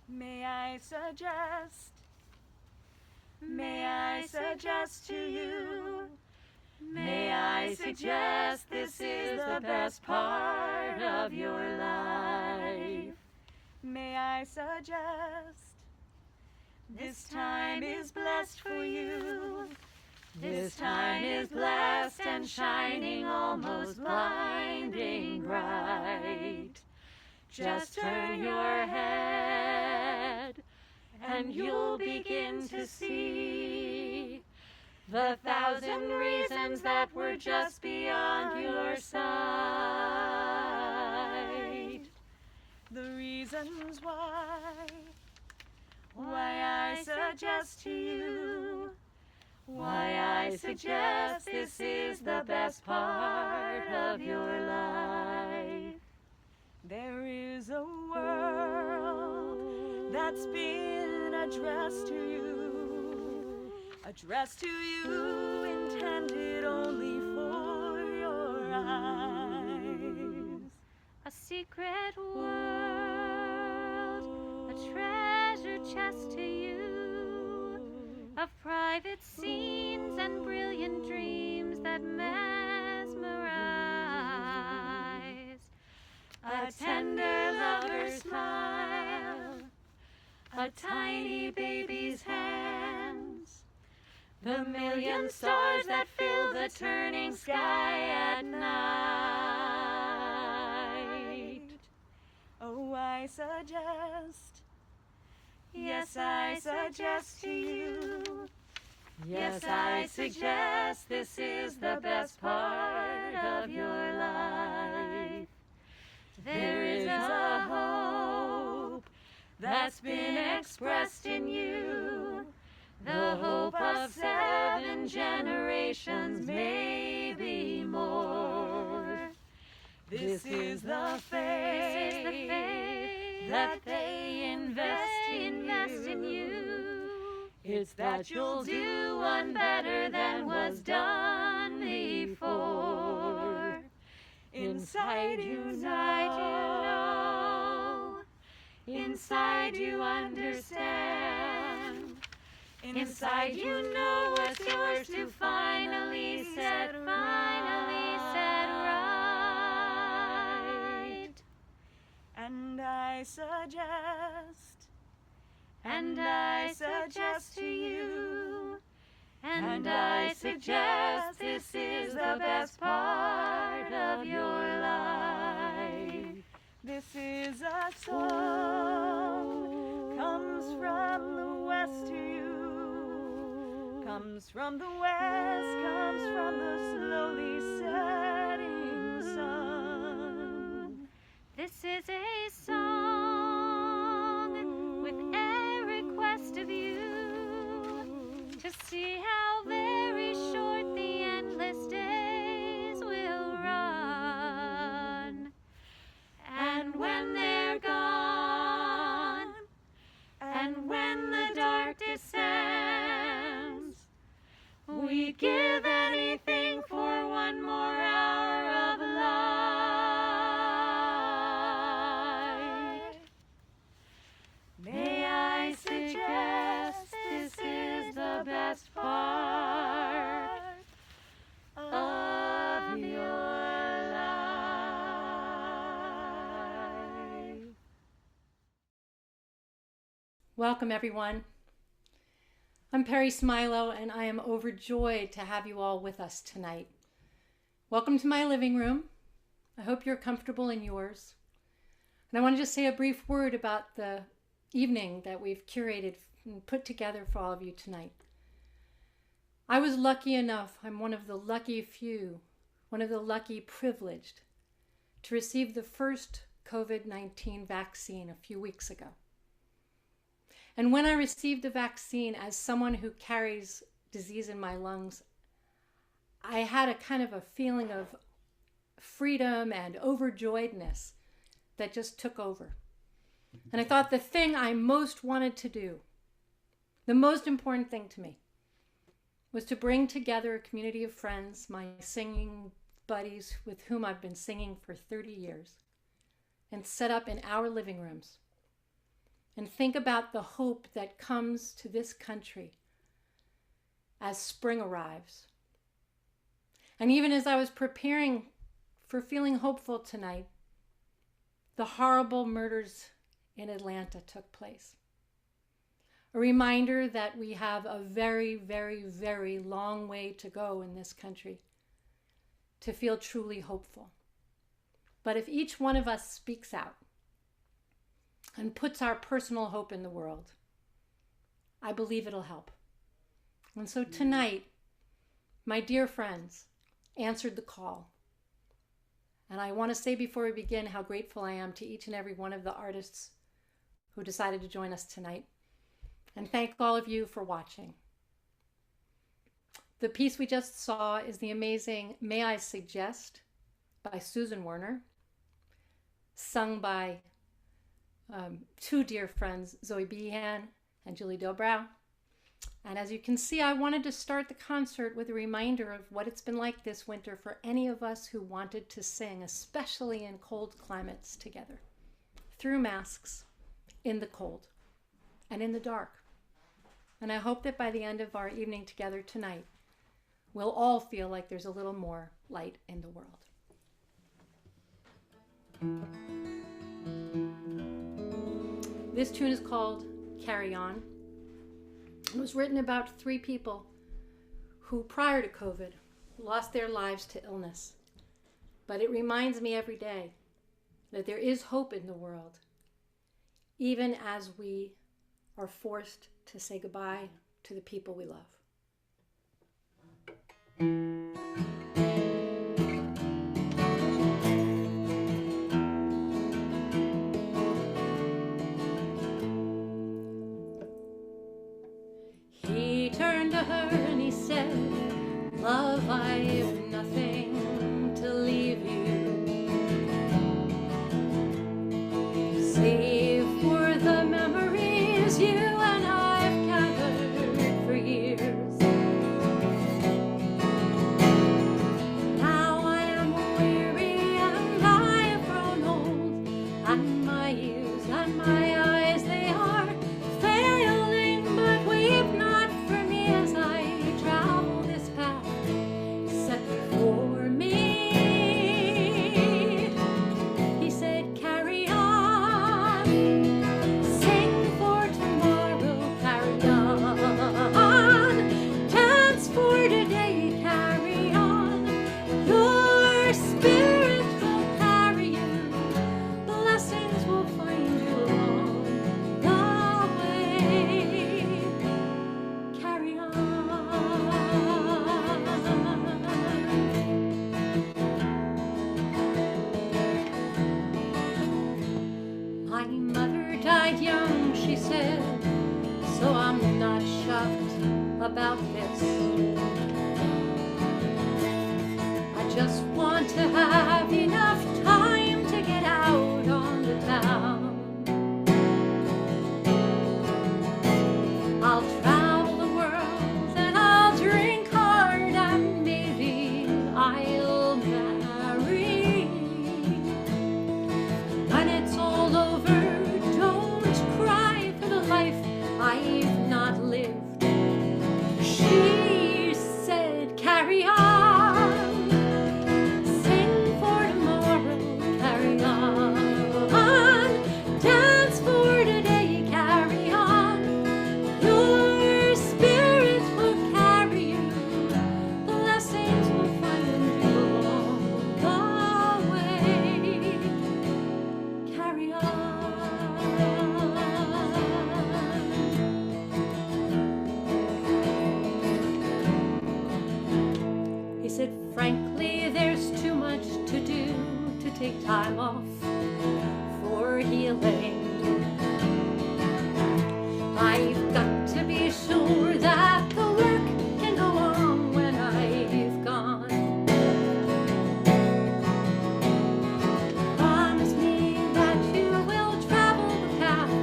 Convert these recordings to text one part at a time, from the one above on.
May I suggest to you, may I suggest this is the best part of your life. May I suggest, this time is blessed for you. This time is blessed and shining almost blinding bright. Just turn your head and you'll begin to see the thousand reasons that were just beyond your sight. The reasons why I suggest to you, why I suggest this is the best part of your life. There is a world that's been addressed to you, intended only for your eyes. A secret world, a treasure chest to you, of private scenes and brilliant dreams that mesmerize. A tender lover's smile, a tiny baby's hands, the million stars that fill the turning sky at night. Oh, I suggest, yes, I suggest to you, yes, I suggest this is the best part of your life. There is a hope that's been expressed in you, the hope of 7 generations, maybe more. This is the faith that they invest in you. It's that you'll do one better than was done before. Inside you know, inside you understand, inside you know what's yours to finally set right. And I suggest to you, and I suggest this is the best part of your life. This is a song, comes from the west to you, comes from the west, comes from the slowly setting sun. This is a song with a request of you to see how very short the endless days will run. And when they're gone, and when the dark descends, we'd give anything for one more hour of life. May I suggest this is the best part of your life. Welcome, everyone. I'm Peri Smilow, and I am overjoyed to have you all with us tonight. Welcome to my living room. I hope you're comfortable in yours. And I want to just say a brief word about the evening that we've curated and put together for all of you tonight. I was lucky enough, I'm one of the lucky few, one of the lucky privileged, to receive the first COVID-19 vaccine a few weeks ago. And when I received the vaccine, as someone who carries disease in my lungs, I had a kind of a feeling of freedom and overjoyedness that just took over. And I thought the thing I most wanted to do, the most important thing to me, was to bring together a community of friends, my singing buddies with whom I've been singing for 30 years, and set up in our living rooms and think about the hope that comes to this country as spring arrives. And even as I was preparing for feeling hopeful tonight, the horrible murders in Atlanta took place. A reminder that we have a very, very, very long way to go in this country to feel truly hopeful. But if each one of us speaks out and puts our personal hope in the world, I believe it'll help. And so tonight, my dear friends answered the call. And I want to say before we begin how grateful I am to each and every one of the artists who decided to join us tonight. And thank all of you for watching. The piece we just saw is the amazing May I Suggest by Susan Werner, sung by two dear friends, Zoe Behan and Julie Dubrow. And as you can see, I wanted to start the concert with a reminder of what it's been like this winter for any of us who wanted to sing, especially in cold climates together, through masks, in the cold, and in the dark. And I hope that by the end of our evening together tonight, we'll all feel like there's a little more light in the world. This tune is called Carry On. It was written about 3 people who, prior to COVID, lost their lives to illness. But it reminds me every day that there is hope in the world, even as we are forced to say goodbye to the people we love. He turned to her and he said, "Love, I've nothing to leave you, save for the memories you and I've gathered for years. Now I am weary and I have grown old, and my ears and my eyes, they are failing, but weep not for me as I travel this path set before me." He said, "Carry on, sing for tomorrow, carry on, dance for today, carry on, your spirit will carry you, blessings will find you along the way, carry on." My mother died young, she said, so I'm not shocked about this. I just want to have enough time to get out on the town. I'll travel the world and I'll drink hard and maybe I'll marry. When it's all over, don't cry for the life I've not lived. She said, "Carry on, sing for tomorrow, carry on, dance for today, carry on, your spirit will carry you, blessings will find you along the way, carry on." He said, "Frankly, there's too much to do to take time off for healing. I've got to be sure that the work can go on when I've gone. Promise me that you will travel the path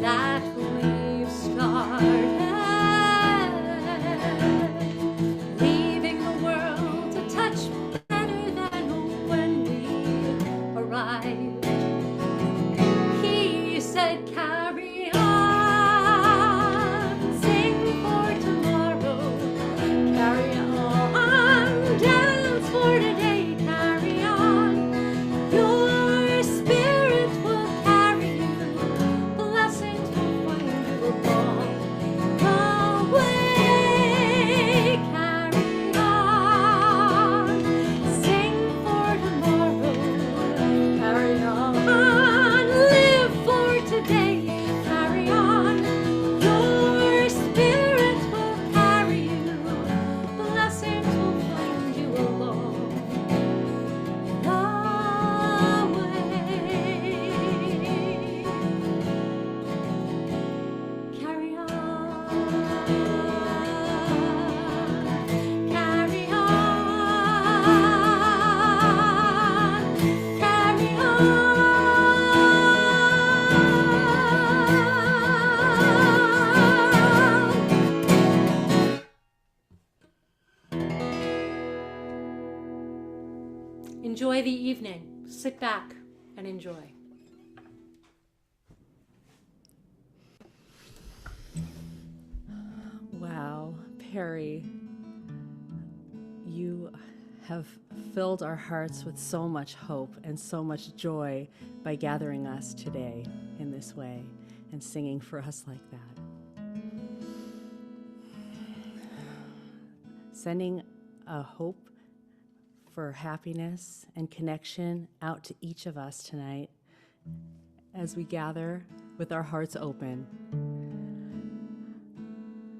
that we've started, leaving the world a touch better than when we arrived." He said, "Carry on, enjoy the evening. Sit back and enjoy. Wow, Peri, you have filled our hearts with so much hope and so much joy by gathering us today in this way and singing for us like that. Sending a hope for happiness and connection out to each of us tonight as we gather with our hearts open.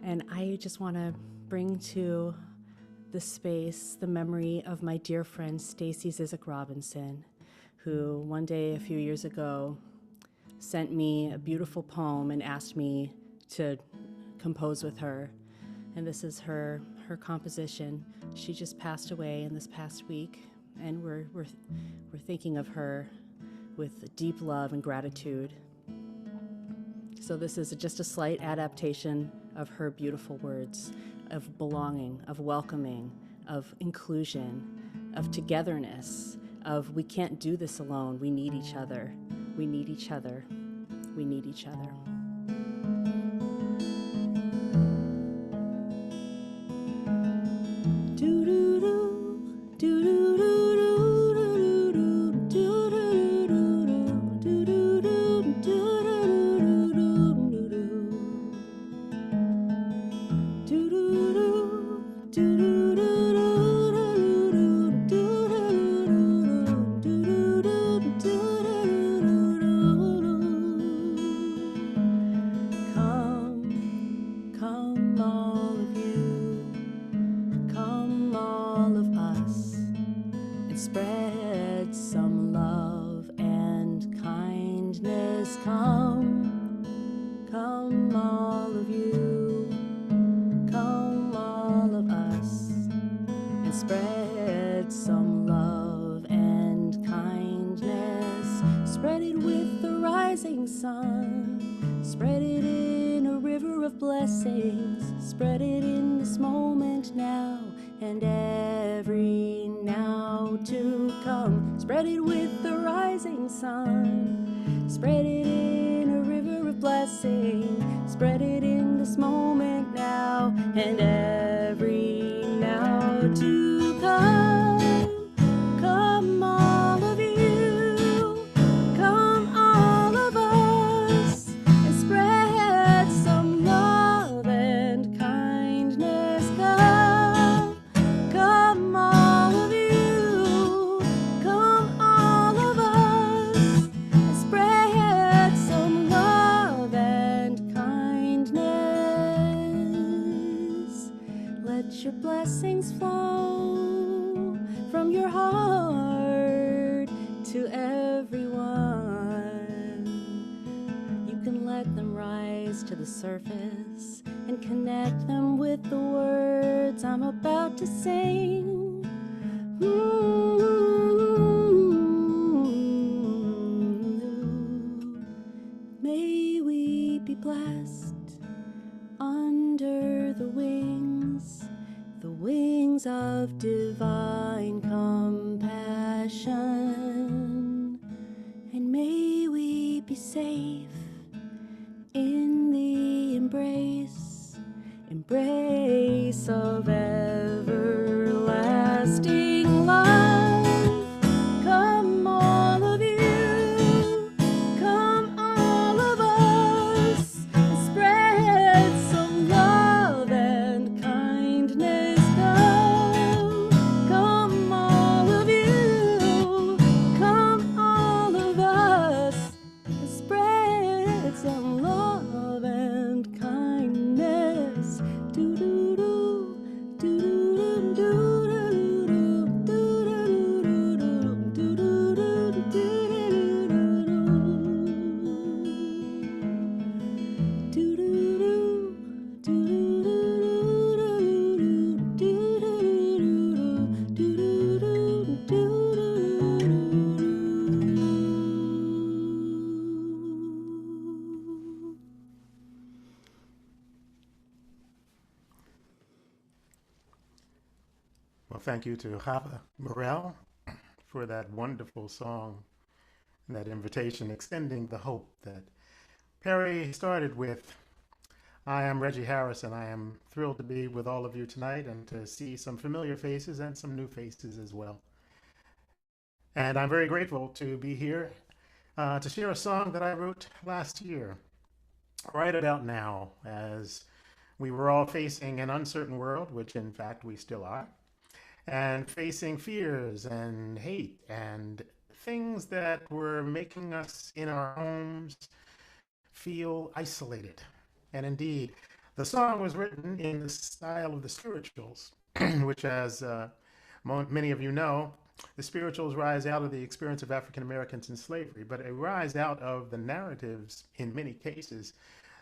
And I just want to bring to the space the memory of my dear friend Stacy Zizek Robinson, who one day a few years ago sent me a beautiful poem and asked me to compose with her. And this is her composition. She just passed away in this past week, and we're thinking of her with deep love and gratitude. So this is just a slight adaptation of her beautiful words of belonging, of welcoming, of inclusion, of togetherness, of we can't do this alone. We need each other. We need each other. We need each other. Surface and connect them with the words I'm about to sing. May we be blessed under the wings of divine compassion, and may we be safe in the embrace of everlasting love. Come all of you, come all of us, spread some love and kindness. Come all of you, come all of us, spread some love and kindness. Well, thank you to Chava Morel for that wonderful song and that invitation, extending the hope that Peri started with. I am Reggie Harris, and I am thrilled to be with all of you tonight and to see some familiar faces and some new faces as well. And I'm very grateful to be here to share a song that I wrote last year, right about now, as we were all facing an uncertain world, which in fact we still are, and facing fears and hate and things that were making us in our homes feel isolated. And indeed, the song was written in the style of the spirituals, which, as many of you know, the spirituals rise out of the experience of African Americans in slavery, but they rise out of the narratives, in many cases,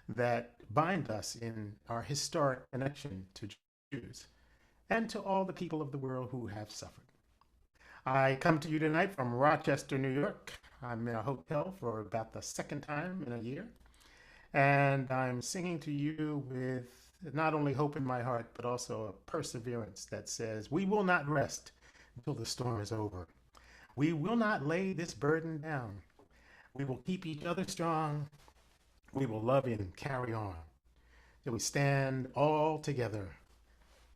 that bind us in our historic connection to Jews and to all the people of the world who have suffered. I come to you tonight from Rochester, New York. I'm in a hotel for about the second time in a year. And I'm singing to you with not only hope in my heart, but also a perseverance that says, we will not rest until the storm is over. We will not lay this burden down. We will keep each other strong. We will love and carry on till we stand all together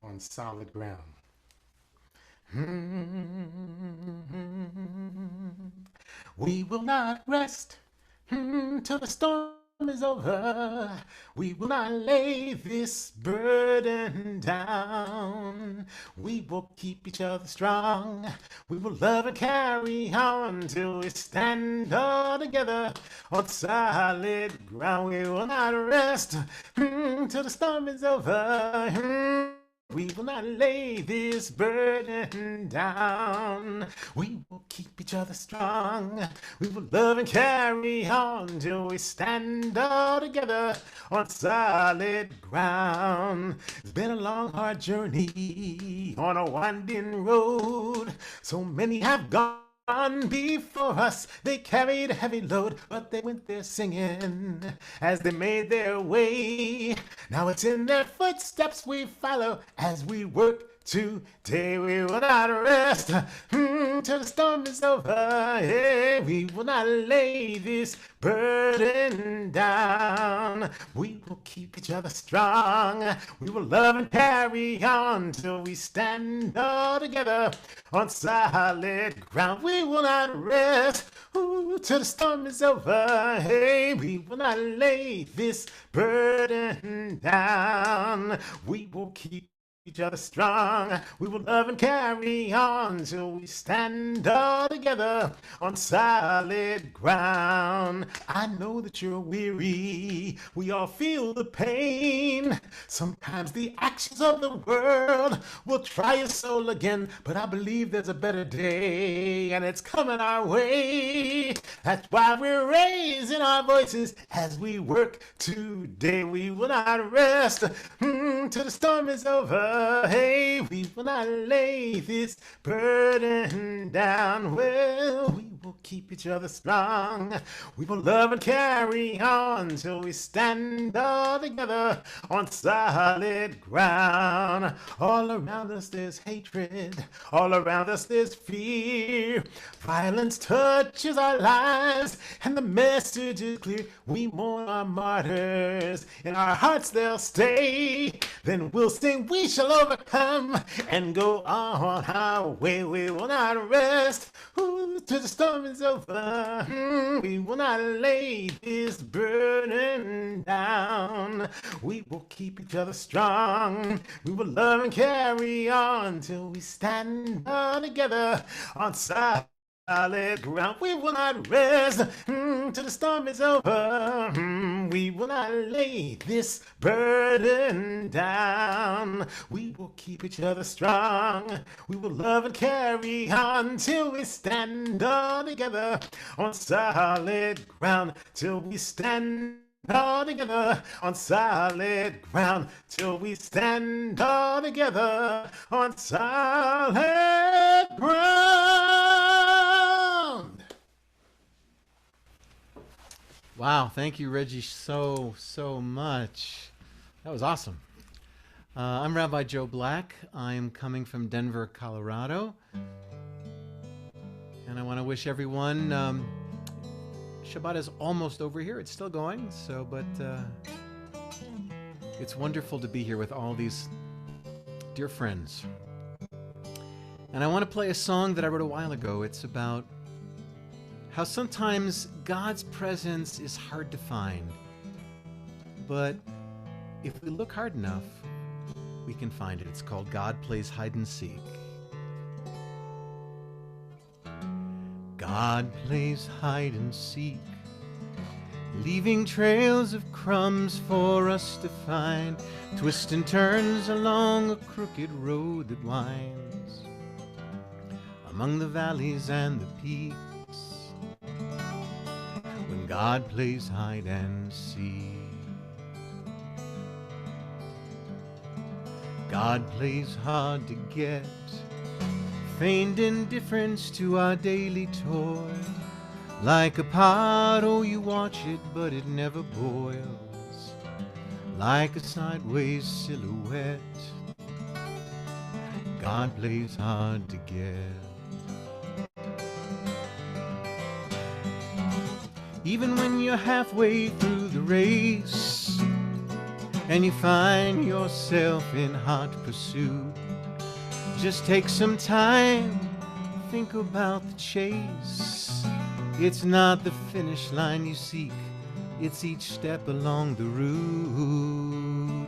on solid ground. We will not rest till the storm is over. We will not lay this burden down. We will keep each other strong. We will love and carry on till we stand all together on solid ground. We will not rest till the storm is over. We will not lay this burden down. We will keep each other strong. We will love and carry on till we stand all together on solid ground. It's been a long, hard journey on a winding road. So many have gone before us. They carried a heavy load, but they went there singing as they made their way. Now it's in their footsteps we follow as we work today. We will not rest till the storm is over. Yeah, we will not lay this burden down. We will keep each other strong. We will love and carry on till we stand all together on solid ground. We will not rest till the storm is over. Hey, we will not lay this burden down. We will keep each other strong. We will love and carry on till we stand all together on solid ground. I know that you're weary. We all feel the pain. Sometimes the actions of the world will try your soul again, but I believe there's a better day and it's coming our way. That's why we're raising our voices as we work today. We will not rest till the storm is over. Hey, we will not lay this burden down. Well, we will keep each other strong. We will love and carry on till we stand all together on solid ground. All around us there's hatred. All around us there's fear. Violence touches our lives and the message is clear. We mourn our martyrs. In our hearts they'll stay. Then we'll sing, we shall overcome and go on our way. We will not rest till the storm is over. We will not lay this burden down. We will keep each other strong. We will love and carry on till we stand all together on solid ground. We will not rest till the storm is over. We will not lay this burden down. We will keep each other strong. We will love and carry on till we stand all together on solid ground. Till we stand all together on solid ground. Till we stand all together on solid ground. Wow, thank you, Reggie, so much. That was awesome. I'm Rabbi Joe Black. I'm coming from Denver, Colorado. And I want to wish everyone, Shabbat is almost over here. It's still going, but it's wonderful to be here with all these dear friends. And I want to play a song that I wrote a while ago. It's about how sometimes God's presence is hard to find, but if we look hard enough, we can find it. It's called God Plays Hide and Seek. God plays hide and seek, leaving trails of crumbs for us to find, twists and turns along a crooked road that winds among the valleys and the peaks. When God plays hide and seek, God plays hard to get, feigned indifference to our daily toil. Like a pot, oh, you watch it, but it never boils. Like a sideways silhouette, God plays hard to get. Even when you're halfway through the race and you find yourself in hot pursuit, just take some time, think about the chase. It's not the finish line you seek, it's each step along the route.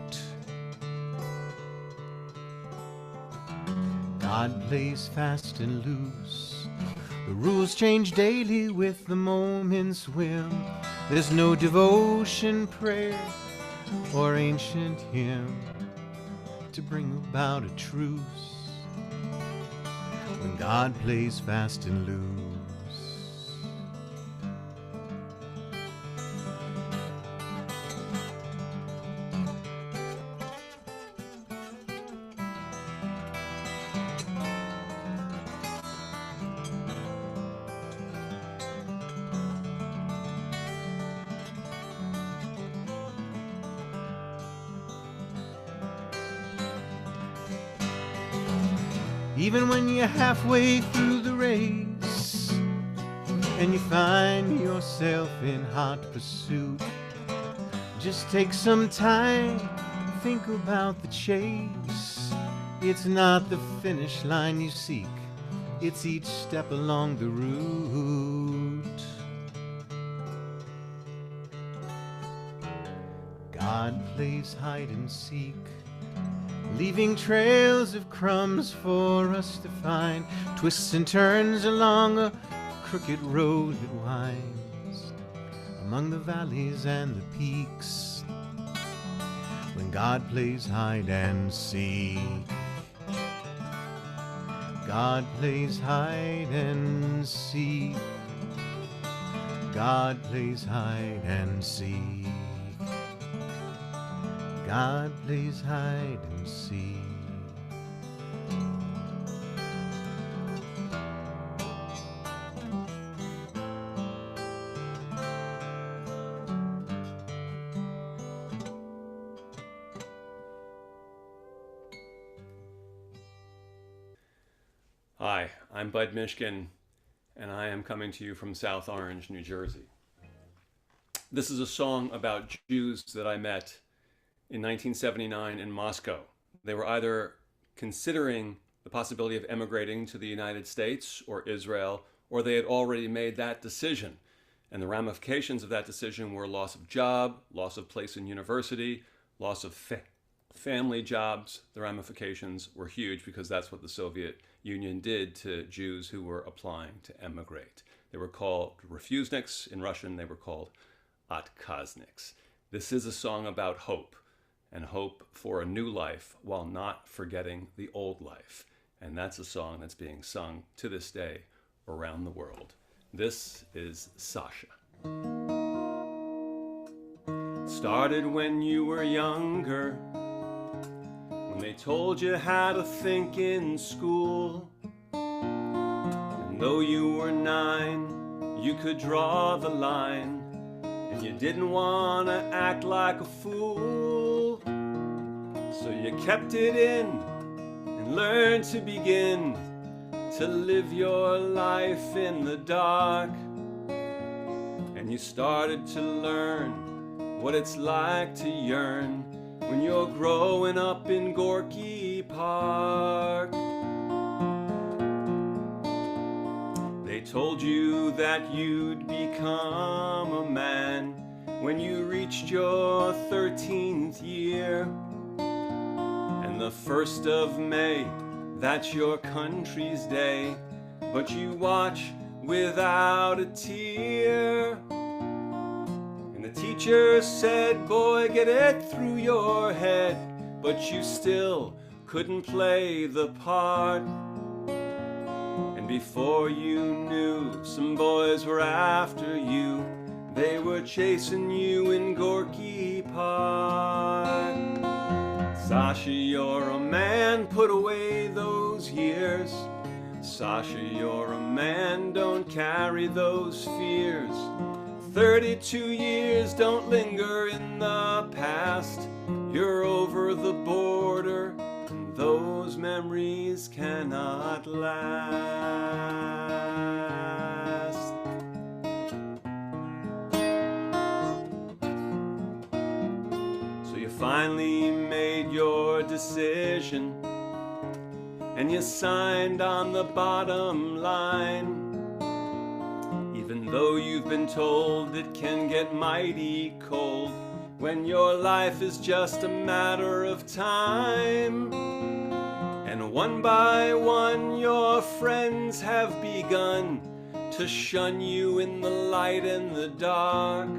God plays fast and loose, the rules change daily with the moment's whim. There's no devotion, prayer, or ancient hymn to bring about a truce. When God plays fast and loose, even when you're halfway through the race and you find yourself in hot pursuit, just take some time, think about the chase. It's not the finish line you seek, it's each step along the route. God plays hide and seek, leaving trails of crumbs for us to find, twists and turns along a crooked road that winds among the valleys and the peaks. When God plays hide and seek, God plays hide and seek, God plays hide and seek, God plays hide and seek. Hi, I'm Bud Mishkin, and I am coming to you from South Orange, New Jersey. This is a song about Jews that I met in 1979 in Moscow. They were either considering the possibility of emigrating to the United States or Israel, or they had already made that decision. And the ramifications of that decision were loss of job, loss of place in university, loss of family jobs. The ramifications were huge because that's what the Soviet Union did to Jews who were applying to emigrate. They were called refuseniks. In Russian, they were called otkazniks. This is a song about hope, and hope for a new life while not forgetting the old life. And that's a song that's being sung to this day around the world. This is Sasha. Started when you were younger, when they told you how to think in school. And though you were 9, you could draw the line, and you didn't want to act like a fool. So you kept it in and learned to begin to live your life in the dark. And you started to learn what it's like to yearn when you're growing up in Gorky Park. They told you that you'd become a man when you reached your 13th year. And the 1st of May, that's your country's day, but you watch without a tear. And the teacher said, boy, get it through your head, but you still couldn't play the part. And before you knew, some boys were after you. They were chasing you in Gorky Park. Sasha, you're a man, put away those years. Sasha, you're a man, don't carry those fears. 32 years, don't linger in the past. You're over the border, and those memories cannot last. So you finally made your decision, and you signed on the bottom line. Even though you've been told it can get mighty cold when your life is just a matter of time. And one by one your friends have begun to shun you in the light and the dark.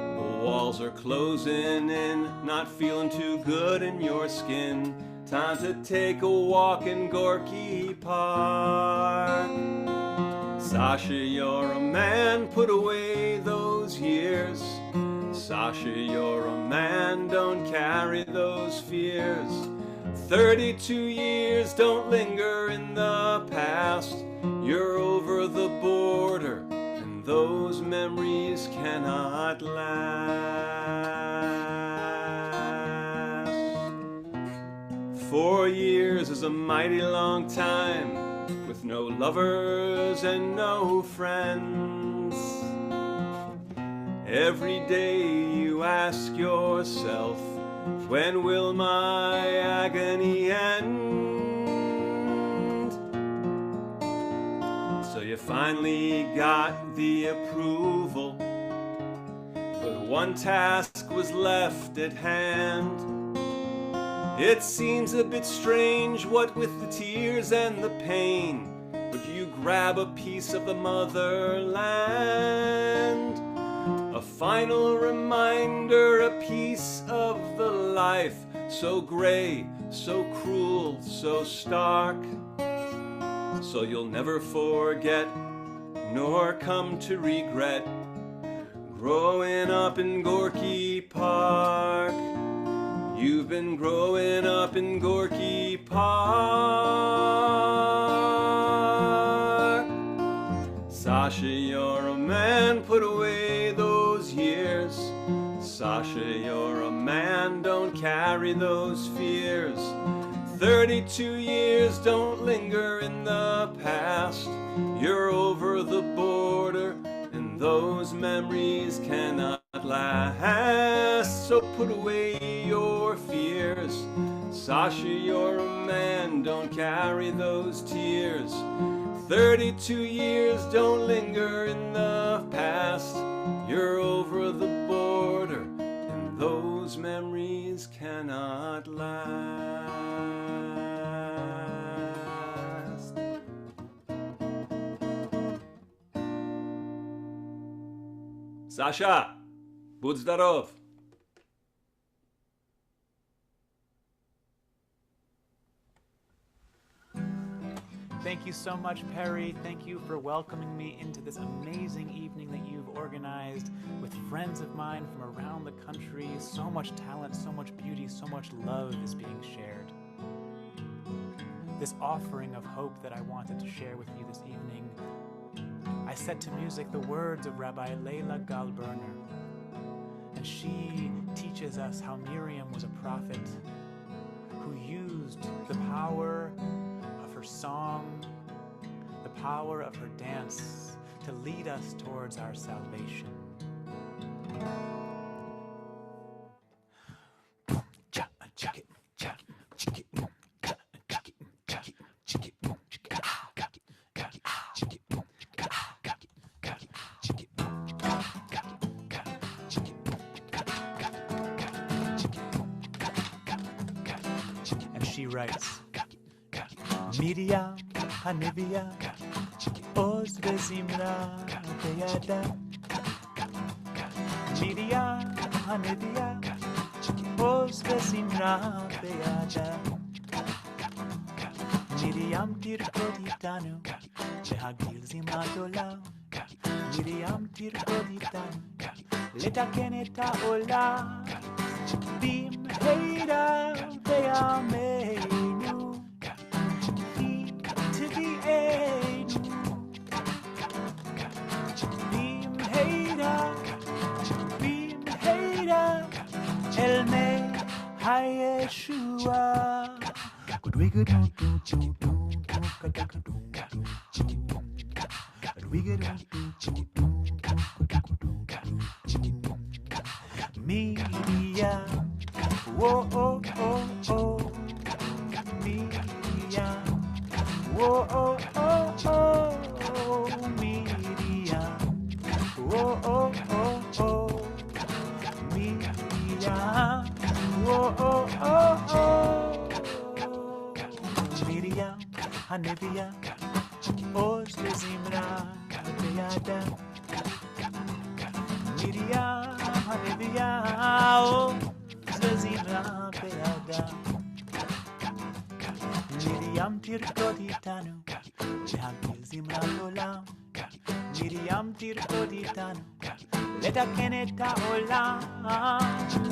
The walls are closing in, not feeling too good in your skin. Time to take a walk in Gorky Park. Sasha, you're a man, put away those years. Sasha, you're a man, don't carry those fears. 32 years, don't linger in the past. You're over the border, and those memories cannot last. 4 years is a mighty long time, with no lovers and no friends. Every day you ask yourself, when will my agony end? So you finally got the approval, but one task was left at hand. It seems a bit strange, what with the tears and the pain, but you grab a piece of the motherland. A final reminder, a piece of the life, so gray, so cruel, so stark. So you'll never forget, nor come to regret, growing up in Gorky Park. You've been growing up in Gorky Park. Sasha, you're a man, put away those years. Sasha, you're a man, don't carry those fears. 32 years, don't linger in the past. You're over the border, and those memories cannot last. So put away your fears. Sasha, you're a man, don't carry those tears. 32 years, don't linger in the past. You're over the border, and those memories cannot last. Sasha, будь здоров. Thank you so much, Peri. Thank you for welcoming me into this amazing evening that you've organized with friends of mine from around the country. So much talent, so much beauty, so much love is being shared. This offering of hope that I wanted to share with you this evening, I set to music the words of Rabbi Leila Galberner. And she teaches us how Miriam was a prophet who used the power of her song, the power of her dance to lead us towards our salvation. And she writes, Miriam Hanivia Oz Bezimra Beyada Miriam Hanivia Oz Bezimra Beyada Miriam Tirkoditanu Lehagil Zimatola Miriam Tirkoditanu Letakeneta Ola Bim Heida Beameinu to the Einu Bim Heida El Me Hayeshua Good we good Media, whoa, oh, oh, oh, media, whoa, oh, oh, oh, media, whoa, oh, oh, oh, media, whoa, oh, oh, oh, media, Hanivia, Oz Bezimra, Beyada. Miriam, Hanivia, oh, Zazimra, Beada. Miriam Tirkoditanu, Lehagil Zimra Olam. Miriam Tirkoditanu, Letakeneta Olam.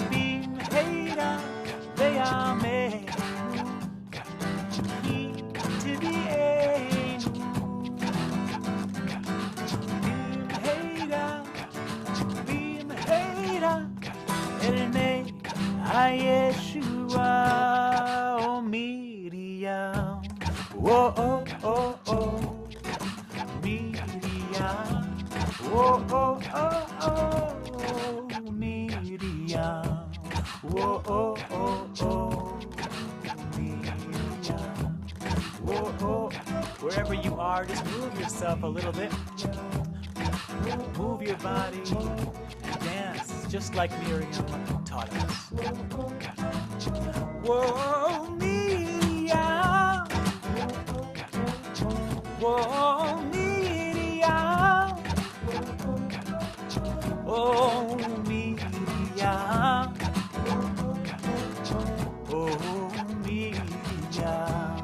Bim Heida, Beame, He to the Einu. Bim Heida. El Me Yeshua, oh Miriam, oh oh oh oh, Miriam, oh oh oh oh, Miriam, oh oh oh oh, Miriam, oh oh. Wherever you are, just move yourself a little bit. Move your body. Dance just like Miriam taught us. Whoa, Miriam. Whoa, Miriam. Oh, Miriam. Oh, Miriam.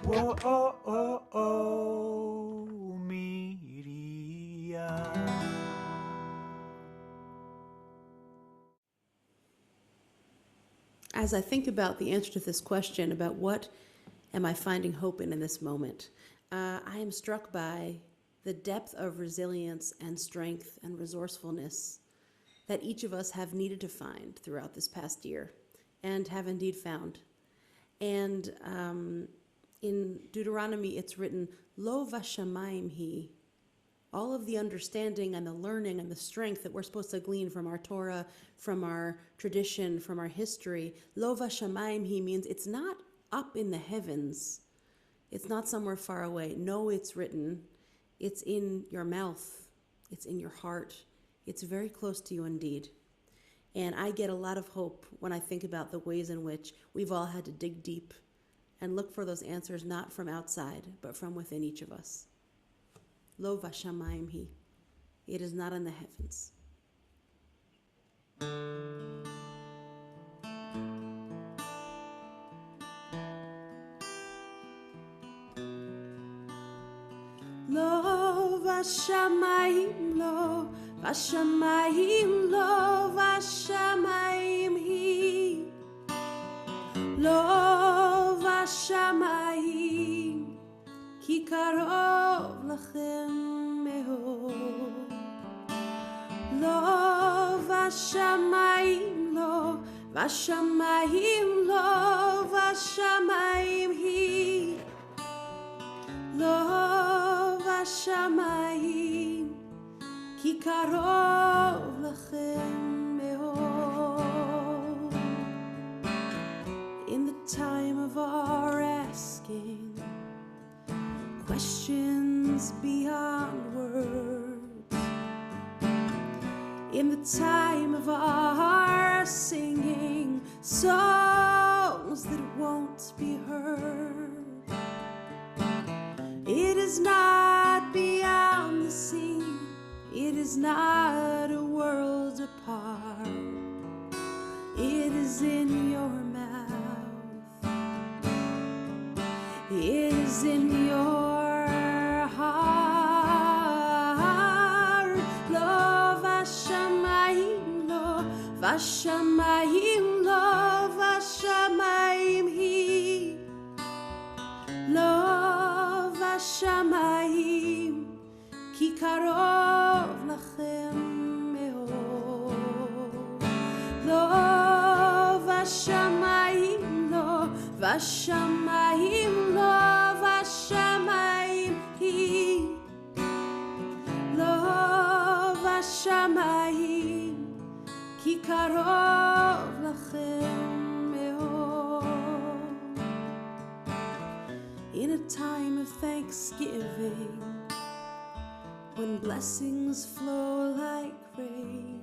Whoa, oh, oh, oh, Miriam. As I think about the answer to this question about what am I finding hope in this moment, I am struck by the depth of resilience and strength and resourcefulness that each of us have needed to find throughout this past year and have indeed found. And in Deuteronomy, it's written, Lo vashamayim hi. All of the understanding and the learning and the strength that we're supposed to glean from our Torah, from our tradition, from our history, Lo vashamayim hi means it's not up in the heavens. It's not somewhere far away. No, it's written. It's in your mouth. It's in your heart. It's very close to you indeed. And I get a lot of hope when I think about the ways in which we've all had to dig deep and look for those answers not from outside, but from within each of us. Lo vashamayim hi. It is not in the heavens. Lo vashamayim, lo vashamayim, lo vashamayim hi. Lo vashamayim, ki karov lachem meod. Lo vashamayim, lo Vashamayim lo vashamayim hi lo vashamayim ki karov lachem me'od. In the time of our asking questions beyond words, in the time of our singing songs that won't be heard, it is not beyond the sea, it is not a world apart, it is in your mouth, it is in your heart. Lo vashamayim lo vashamayim lo vashamayim hi lo vashamayim ki karov lachem me'od. Lo vashamayim lo vashamayim lo vashamayim hi lo vashamayim ki karov lachem me'od. In a time of thanksgiving, when blessings flow like rain,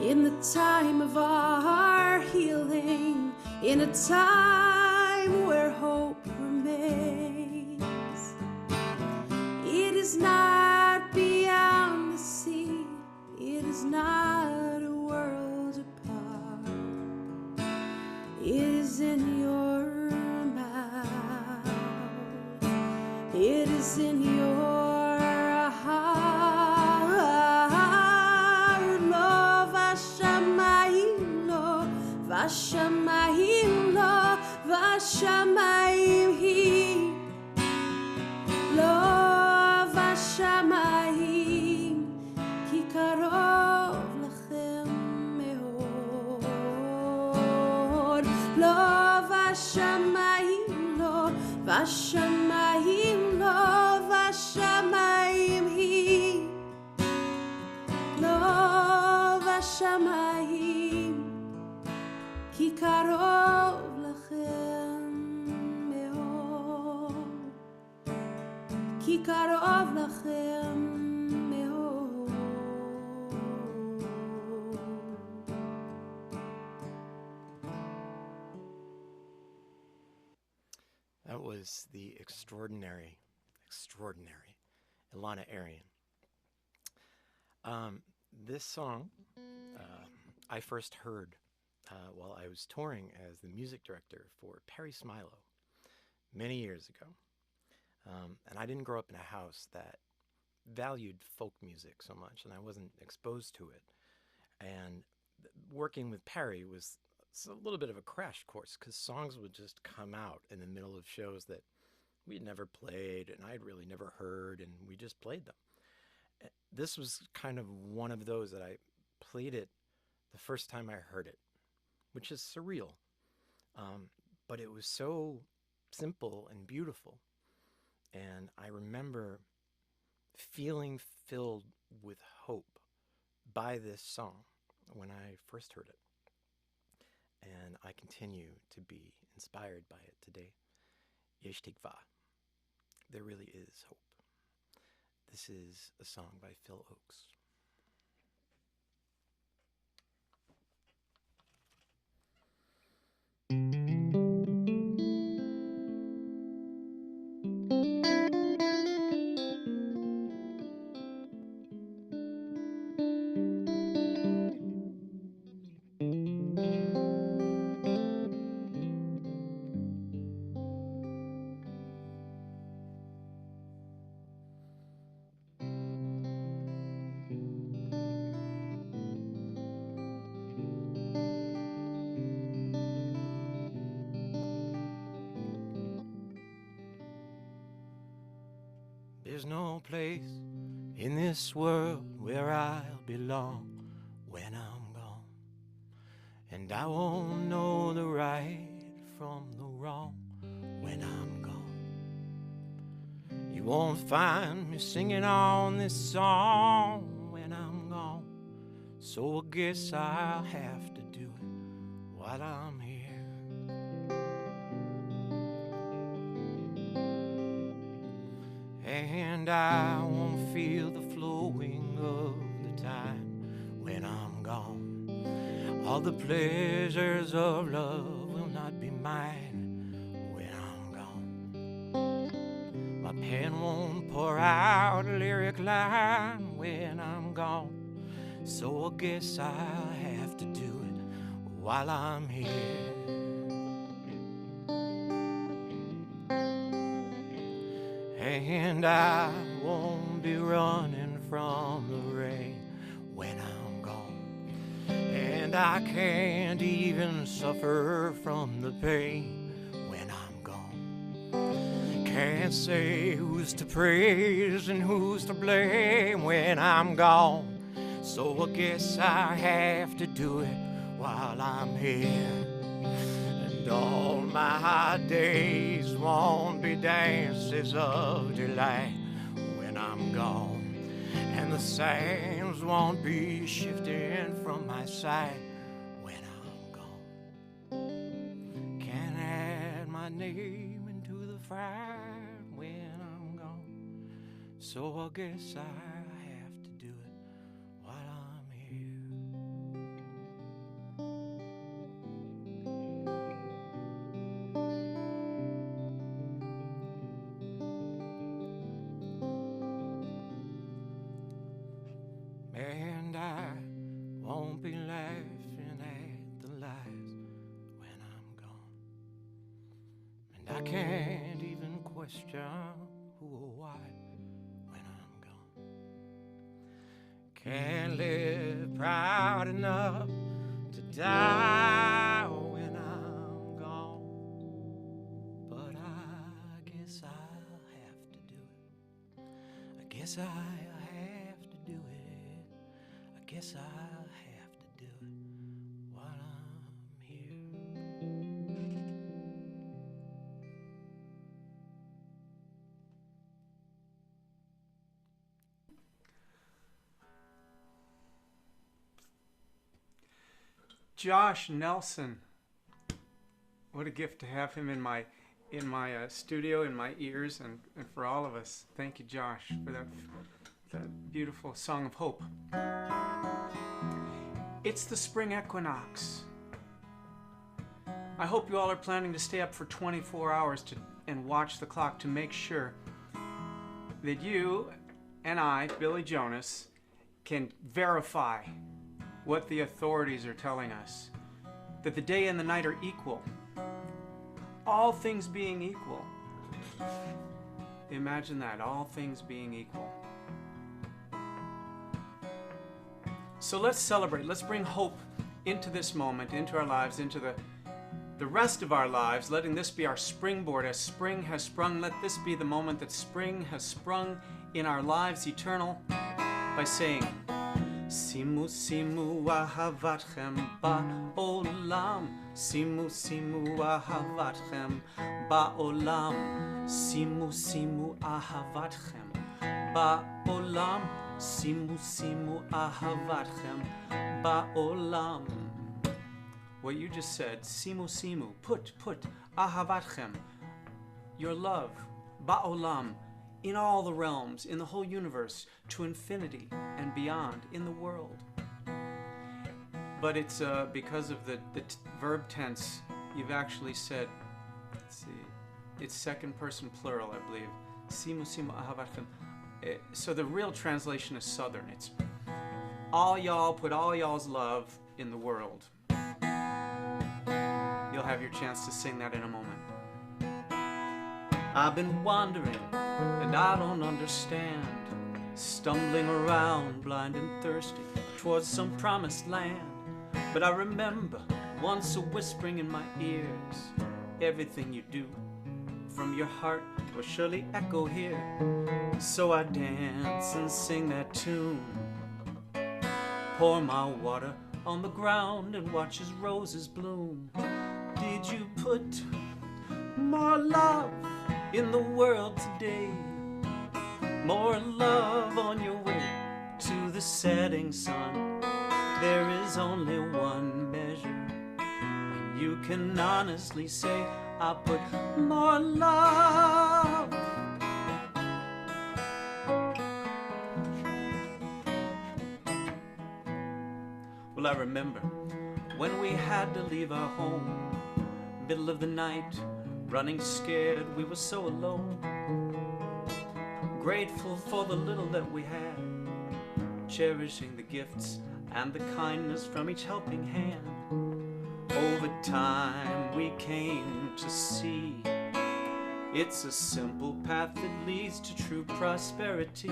in the time of our healing, in a time where hope remains, it is not beyond the sea, it is not a world apart, it is in your mouth, it is in your heart. Lo vashamayim lo vashamayim lo vashamayim hi lo vashamayim ki karov lachem me'od. Lo vashamayim lo vashamayim lo vashamayim hi lo vashamayim ki karov lachem me'od, ki karov lachem me'od. That was the extraordinary Ilana Arian. This song I first heard while I was touring as the music director for Peri Smilow many years ago. And I didn't grow up in a house that valued folk music so much, and I wasn't exposed to it. And working with Peri was a little bit of a crash course, because songs would just come out in the middle of shows that we'd never played and I'd really never heard, and we just played them. This was kind of one of those that I played it the first time I heard it, which is surreal. But it was so simple and beautiful. And I remember feeling filled with hope by this song when I first heard it. And I continue to be inspired by it today. Yesh tikva. There really is hope. This is a song by Phil Oakes. There's no place in this world where I'll belong when I'm gone. and I won't know the right from the wrong when I'm gone. You won't find me singing on this song when I'm gone, so I guess I'll have to do it while I'm here. And I won't feel the flowing of the time when I'm gone. All the pleasures of love will not be mine when I'm gone. My pen won't pour out a lyric line when I'm gone, so I guess I'll have to do it while I'm here. And I won't be running from the rain when I'm gone. And I can't even suffer from the pain when I'm gone. Can't say who's to praise and who's to blame when I'm gone, so I guess I have to do it while I'm here. And all my days won't be dances of delight when I'm gone, and the sands won't be shifting from my side when I'm gone. Can't add my name into the fire when I'm gone, so I guess I have to do it while I'm here. And I won't be laughing at the lies when I'm gone. And I can't even question who or why when I'm gone. Can't live proud enough to die when I'm gone. But I guess I'll have to do it. I guess I'll have to do it. I guess I'll have to do it while I'm here. Josh Nelson. What a gift to have him in my studio, in my ears, and for all of us. Thank you, Josh, for that beautiful song of hope. It's the Spring Equinox. I hope you all are planning to stay up for 24 hours and watch the clock to make sure that you and I, Billy Jonas, can verify what the authorities are telling us, that the day and the night are equal. All things being equal. Imagine that, all things being equal. So let's celebrate. Let's bring hope into this moment, into our lives, into the rest of our lives, letting this be our springboard. As spring has sprung, let this be the moment that spring has sprung in our lives eternal by saying, Simu simu ahavatchem ba'olam, Simu simu ahavatchem ba'olam, Simu simu ahavatchem ba'olam, Simu simu ahavatchem ba'olam. What you just said, simu simu, put ahavatchem, your love, ba'olam, in all the realms, in the whole universe, to infinity and beyond, in the world. But it's because of the verb tense, you've actually said, let's see, it's second person plural, I believe. Simu simu ahavatchem. So the real translation is Southern. It's all y'all, put all y'all's love in the world. You'll have your chance to sing that in a moment. I've been wandering and I don't understand, stumbling around blind and thirsty towards some promised land. But I remember once a whispering in my ears, everything you do from your heart will surely echo here. So I dance and sing that tune, pour my water on the ground and watch as roses bloom? Did you put more love in the world today? More love on your way to the setting sun. There is only one measure when you can honestly say, I put more love. Well, I remember when we had to leave our home, middle of the night, running scared, we were so alone. Grateful for the little that we had, cherishing the gifts and the kindness from each helping hand. Over time we came to see it's a simple path that leads to true prosperity.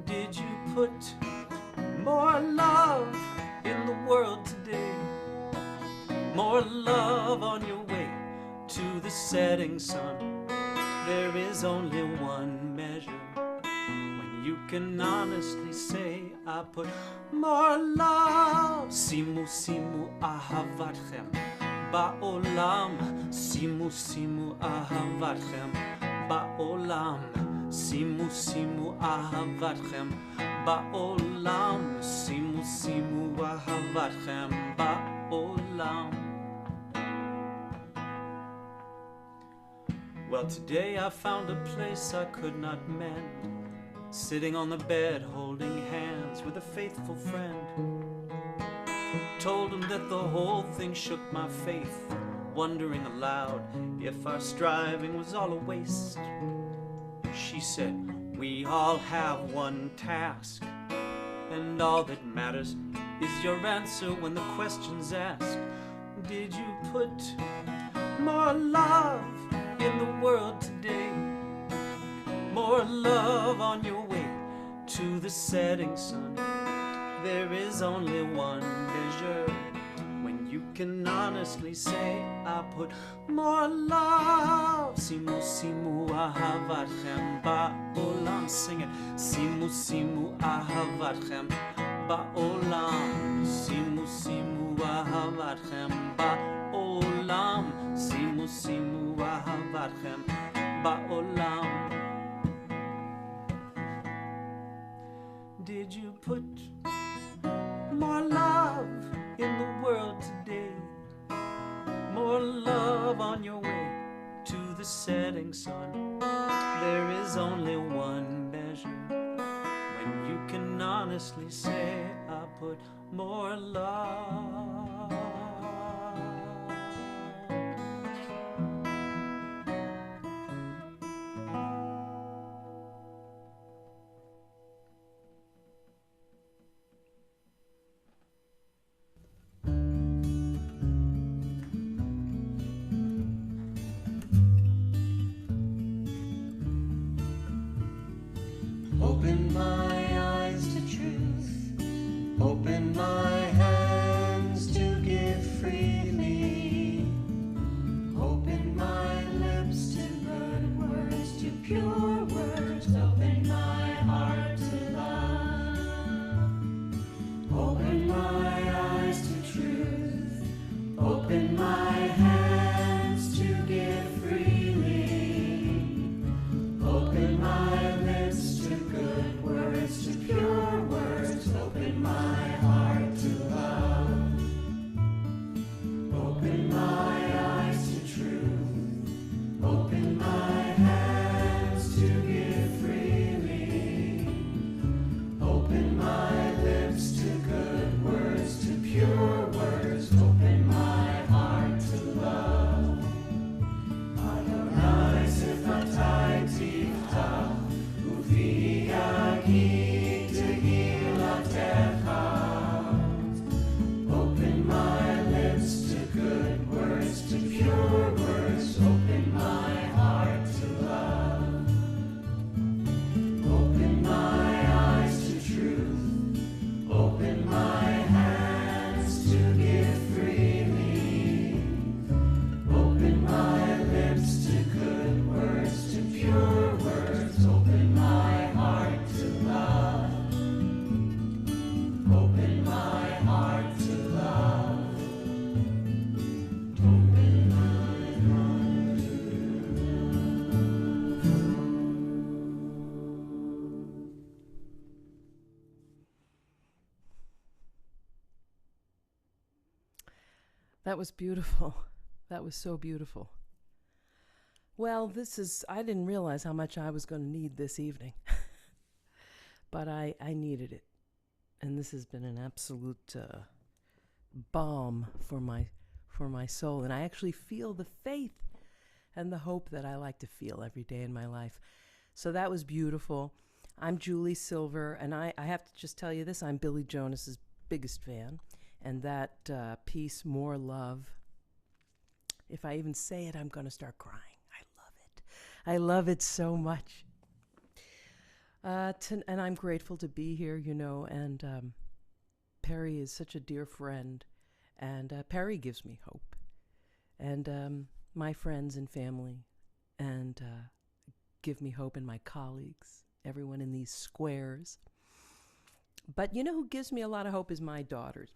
Did you put more love in the world today? More love on your way to the setting sun. There is only one measure when you can honestly say, I put more love. Simu simu ahavatchem ba'olam. Simu simu ahavatchem ba'olam. Simu simu ahavatchem ba'olam. Simu simu ahavatchem ba'olam. Well, today I found a place I could not mend, sitting on the bed holding hands with a faithful friend. Told him that the whole thing shook my faith, wondering aloud if our striving was all a waste. She said, we all have one task, and all that matters is your answer when the question's asked. Did you put more love in the world today? More love on your way to the setting sun. There is only one measure when you can honestly say, I put more love. Simu simu ahavatchem ba'olam. Sing it. Simu simu ahavatchem ba'olam. Simu simu ahavatchem ba'olam. Simu simu ahavatchem ba'olam. Did you put more love in the world today? More love on your way to the setting sun. There is only one measure when you can honestly say, I put more love. Open my eyes to truth, open my hands to give freely, open my lips to good words, to pure words, open my heart to love. Open my eyes to truth, open my hands to give freely, open my lips to good words, to pure words, open my heart. That was beautiful. That was so beautiful. Well, I didn't realize how much I was going to need this evening. But I needed it. And this has been an absolute balm for my soul. And I actually feel the faith and the hope that I like to feel every day in my life. So that was beautiful. I'm Julie Silver, and I have to just tell you this. I'm Billy Jonas's biggest fan. And that piece, More Love, if I even say it, I'm going to start crying. I love it. I love it so much. And I'm grateful to be here, and Peri is such a dear friend, and Peri gives me hope, and my friends and family, and give me hope, and my colleagues, everyone in these squares. But who gives me a lot of hope is my daughters.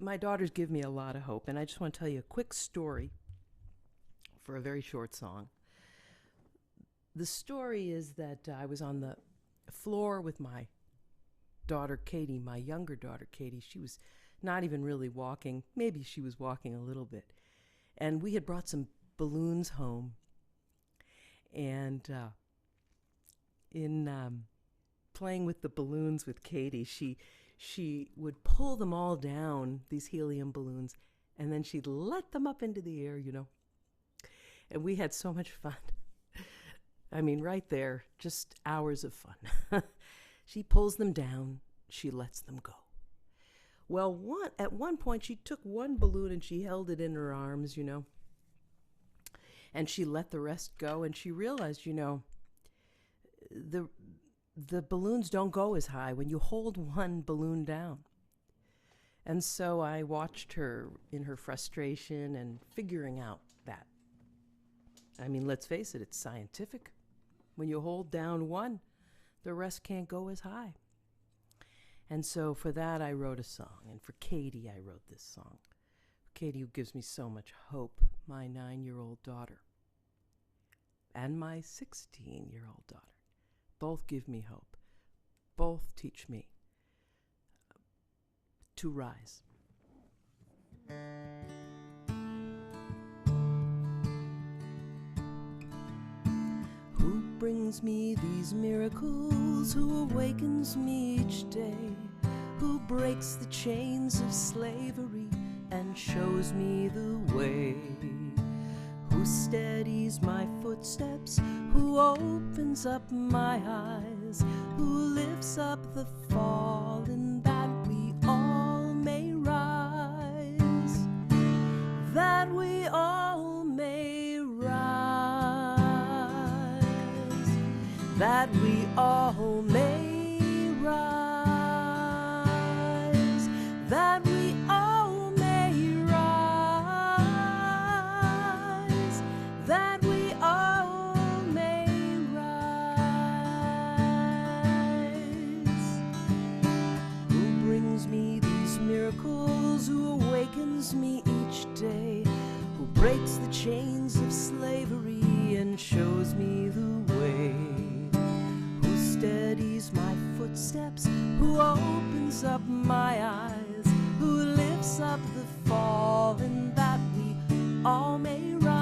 My daughters give me a lot of hope, and I just want to tell you a quick story for a very short song. The story is that I was on the floor with my daughter Katie, my younger daughter Katie. She was not even really walking. Maybe she was walking a little bit. And we had brought some balloons home. And in playing with the balloons with Katie, she would pull them all down, these helium balloons, and then she'd let them up into the air, And we had so much fun. I mean, right there, just hours of fun. She pulls them down, she lets them go. Well, at one point, she took one balloon and she held it in her arms, and she let the rest go, and she realized, the balloons don't go as high when you hold one balloon down. And so I watched her in her frustration and figuring out that. I mean, let's face it, it's scientific. When you hold down one, the rest can't go as high. And so for that, I wrote a song. And for Katie, I wrote this song. Katie, who gives me so much hope, my 9-year-old daughter, and my 16-year-old daughter, both give me hope. Both teach me to rise. Who brings me these miracles? Who awakens me each day? Who breaks the chains of slavery and shows me the way? Who steadies my footsteps? Who opens up my eyes? Who lifts up the fallen that we all may rise? That we all may rise. That we all may rise. That we all may rise. That we all may rise. Who brings me these miracles? Who awakens me each day? Who breaks the chains of slavery and shows me the way? Who steadies my footsteps? Who opens up my eyes? Who lifts up the fallen that we all may rise?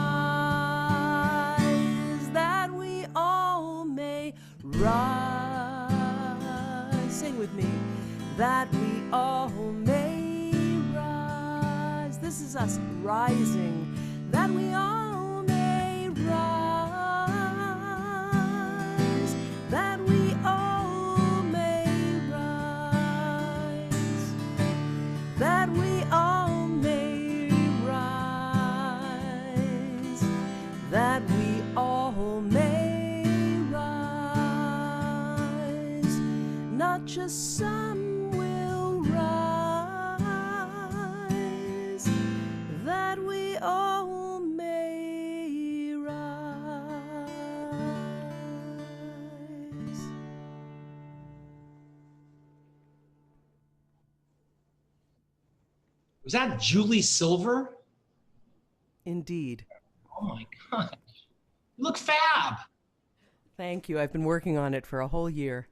That we all may rise. Sing with me. That we all may rise. This is us rising. That we all may rise. That we all may rise. That we all may rise. That we all may rise. Not just some will rise. That we all may rise. Was that Julie Silver? Indeed. Oh my gosh. You look fab. Thank you. I've been working on it for a whole year.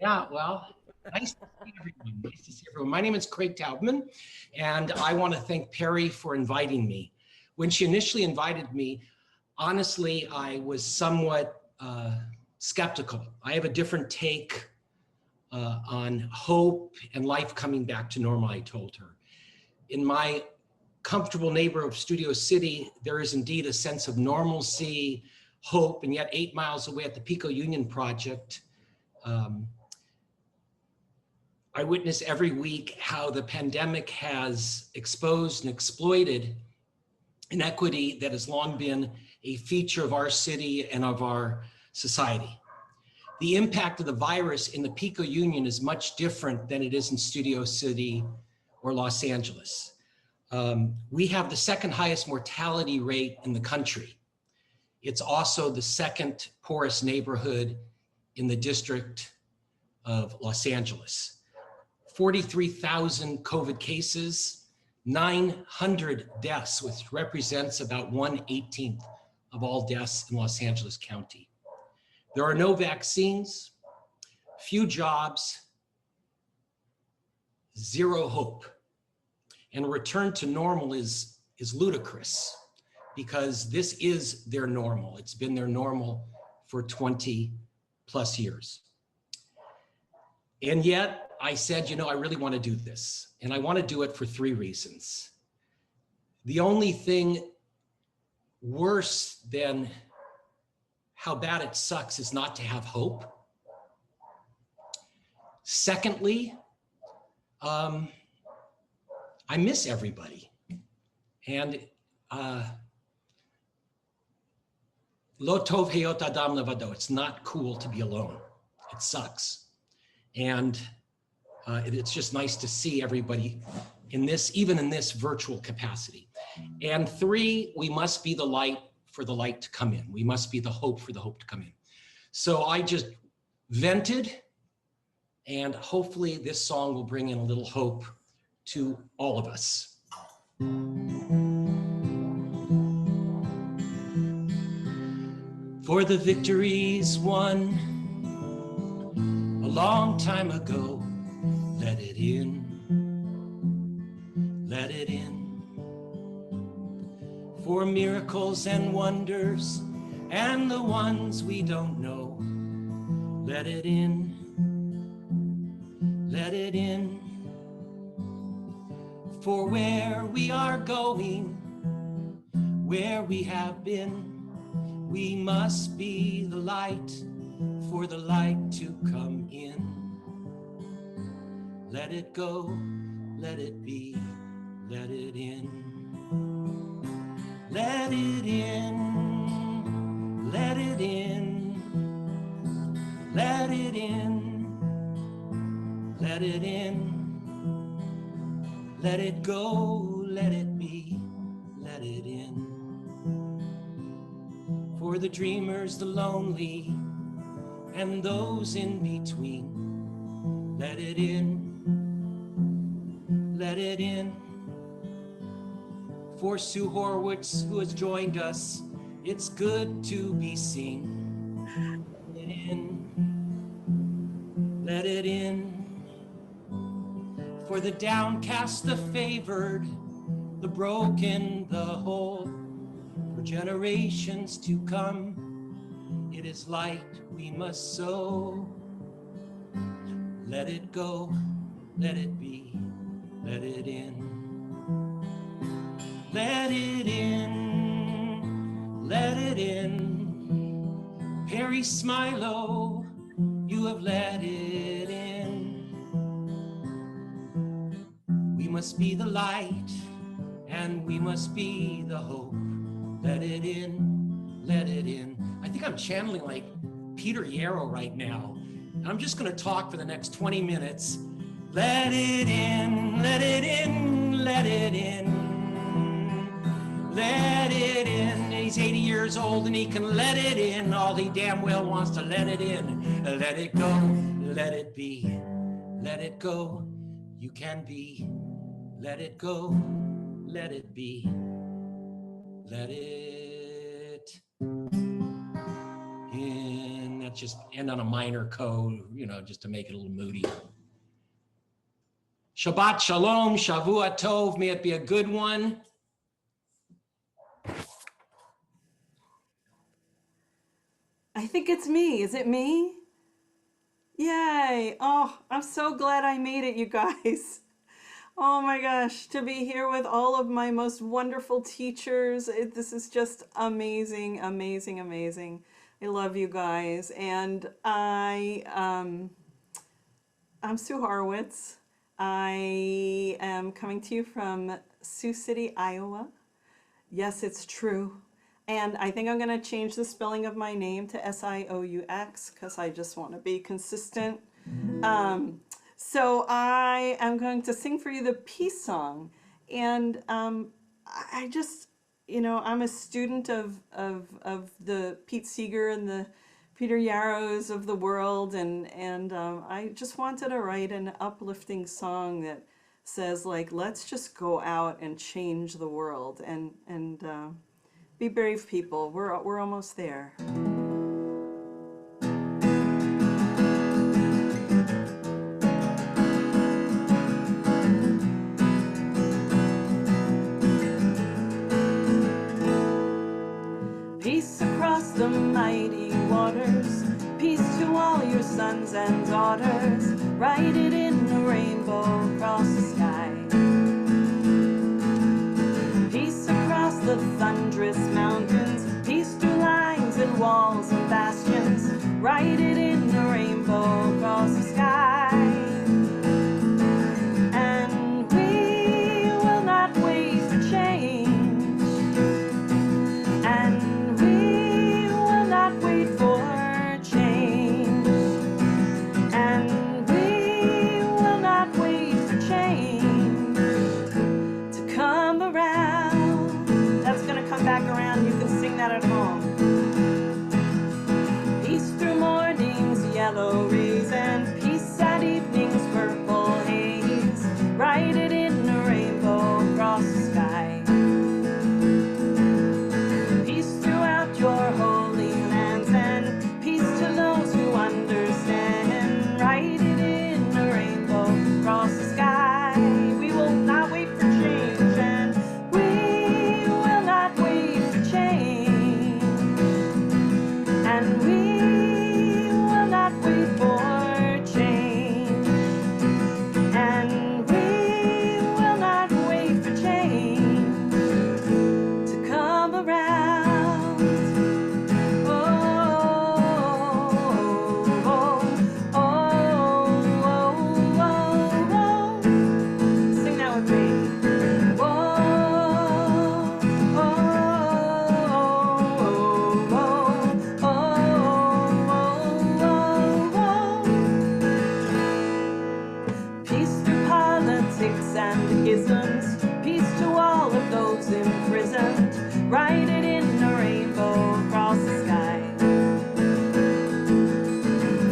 Yeah, well, nice to see everyone. Nice to see room. My name is Craig Taubman, and I want to thank Peri for inviting me. When she initially invited me, honestly, I was somewhat skeptical. I have a different take on hope and life coming back to normal, I told her. In my comfortable neighborhood of Studio City, there is indeed a sense of normalcy, hope, and yet 8 miles away at the Pico Union Project, I witness every week how the pandemic has exposed and exploited inequity that has long been a feature of our city and of our society. The impact of the virus in the Pico Union is much different than it is in Studio City or Los Angeles. We have the second highest mortality rate in the country. It's also the second poorest neighborhood in the district of Los Angeles. 43,000 COVID cases, 900 deaths, which represents about 1/18 of all deaths in Los Angeles County. There are no vaccines, few jobs, zero hope. And a return to normal is ludicrous because this is their normal. It's been their normal for 20 plus years. And yet I said, I really want to do this. And I want to do it for 3 reasons. The only thing worse than how bad it sucks is not to have hope. Secondly, I miss everybody. And lo tov heyot adam levado. It's not cool to be alone. It sucks. And it's just nice to see everybody in this, even in this virtual capacity. And 3, we must be the light for the light to come in. We must be the hope for the hope to come in. So I just vented, and hopefully this song will bring in a little hope to all of us. For the victories won a long time ago, let it in, let it in. For miracles and wonders and the ones we don't know, let it in, let it in. For where we are going, where we have been, we must be the light for the light to come in. Let it go, let it be, let it in. Let it in, let it in, let it in, let it in. Let it go, let it be, let it in. For the dreamers, the lonely, and those in between, let it in, let it in. For Sue Horowitz, who has joined us, it's good to be seen. Let it in, let it in. For the downcast, the favored, the broken, the whole, for generations to come, it is light we must sow. Let it go, let it be, let it in. Let it in, let it in. Peri Smilow, you have let it in. We must be the light, and we must be the hope. Let it in, let it in. I think I'm channeling like Peter Yarrow right now. And I'm just gonna talk for the next 20 minutes. Let it in, let it in, let it in. Let it in. He's 80 years old and he can let it in. All he damn well wants to let it in. Let it go, let it be, let it go. You can be. Let it go, let it be, let it in. That's just end on a minor chord, just to make it a little moody. Shabbat Shalom, Shavua Tov, may it be a good one. I think it's me. Is it me? Yay. Oh, I'm so glad I made it, you guys. Oh my gosh, to be here with all of my most wonderful teachers. This is just amazing, amazing, amazing. I love you guys. And I'm Sue Horowitz. I am coming to you from Sioux City, Iowa. Yes, it's true. And I think I'm going to change the spelling of my name to Sioux because I just want to be consistent. So I am going to sing for you the peace song. And I just, I'm a student of the Pete Seeger and the Peter Yarrows of the world. And I just wanted to write an uplifting song that says, like, let's just go out and change the world and be brave, people. We're almost there. Peace across the mighty waters. Peace to all your sons and daughters. Write it in a rainbow across the sky. The thunderous mountains, peace through lines and walls and bastions, write it in a rainbow across the sky. And we will not wait for change, and we will not wait for change, and we will not wait for change to come around. Come back around, you can sing that at home. Peace through mornings, yellow rays, and peace at evenings, purple haze. Write it in a rainbow across the sky. Peace throughout your holy lands, and peace to those who understand. Write it in a rainbow across the sky. We will not wait for change, and we will not wait for change, and we will not wait for change, and we will not wait for change to come around. Oh, oh, oh, oh, oh, oh. Sing that with me. Whoa, peace through politics and isms, peace to all of those imprisoned. Write it in a rainbow across the sky.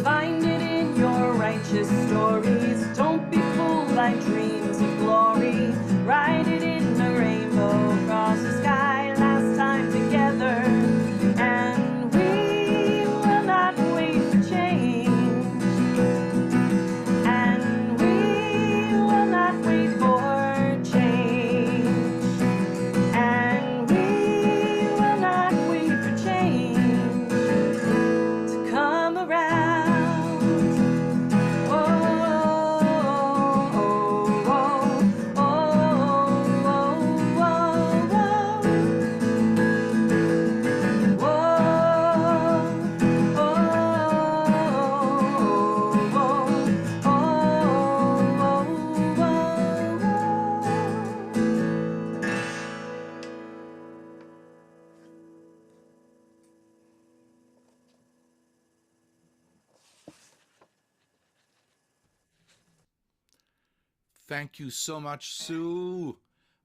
Find it in your righteous stories. Don't be fooled by dreams of glory. Write it in a rainbow across the sky. Last time together, and we will not wait for change, and we will not wait for change, and we will not wait for change to come around. Oh, oh, oh, oh, oh, oh, Thank you so much, Sue.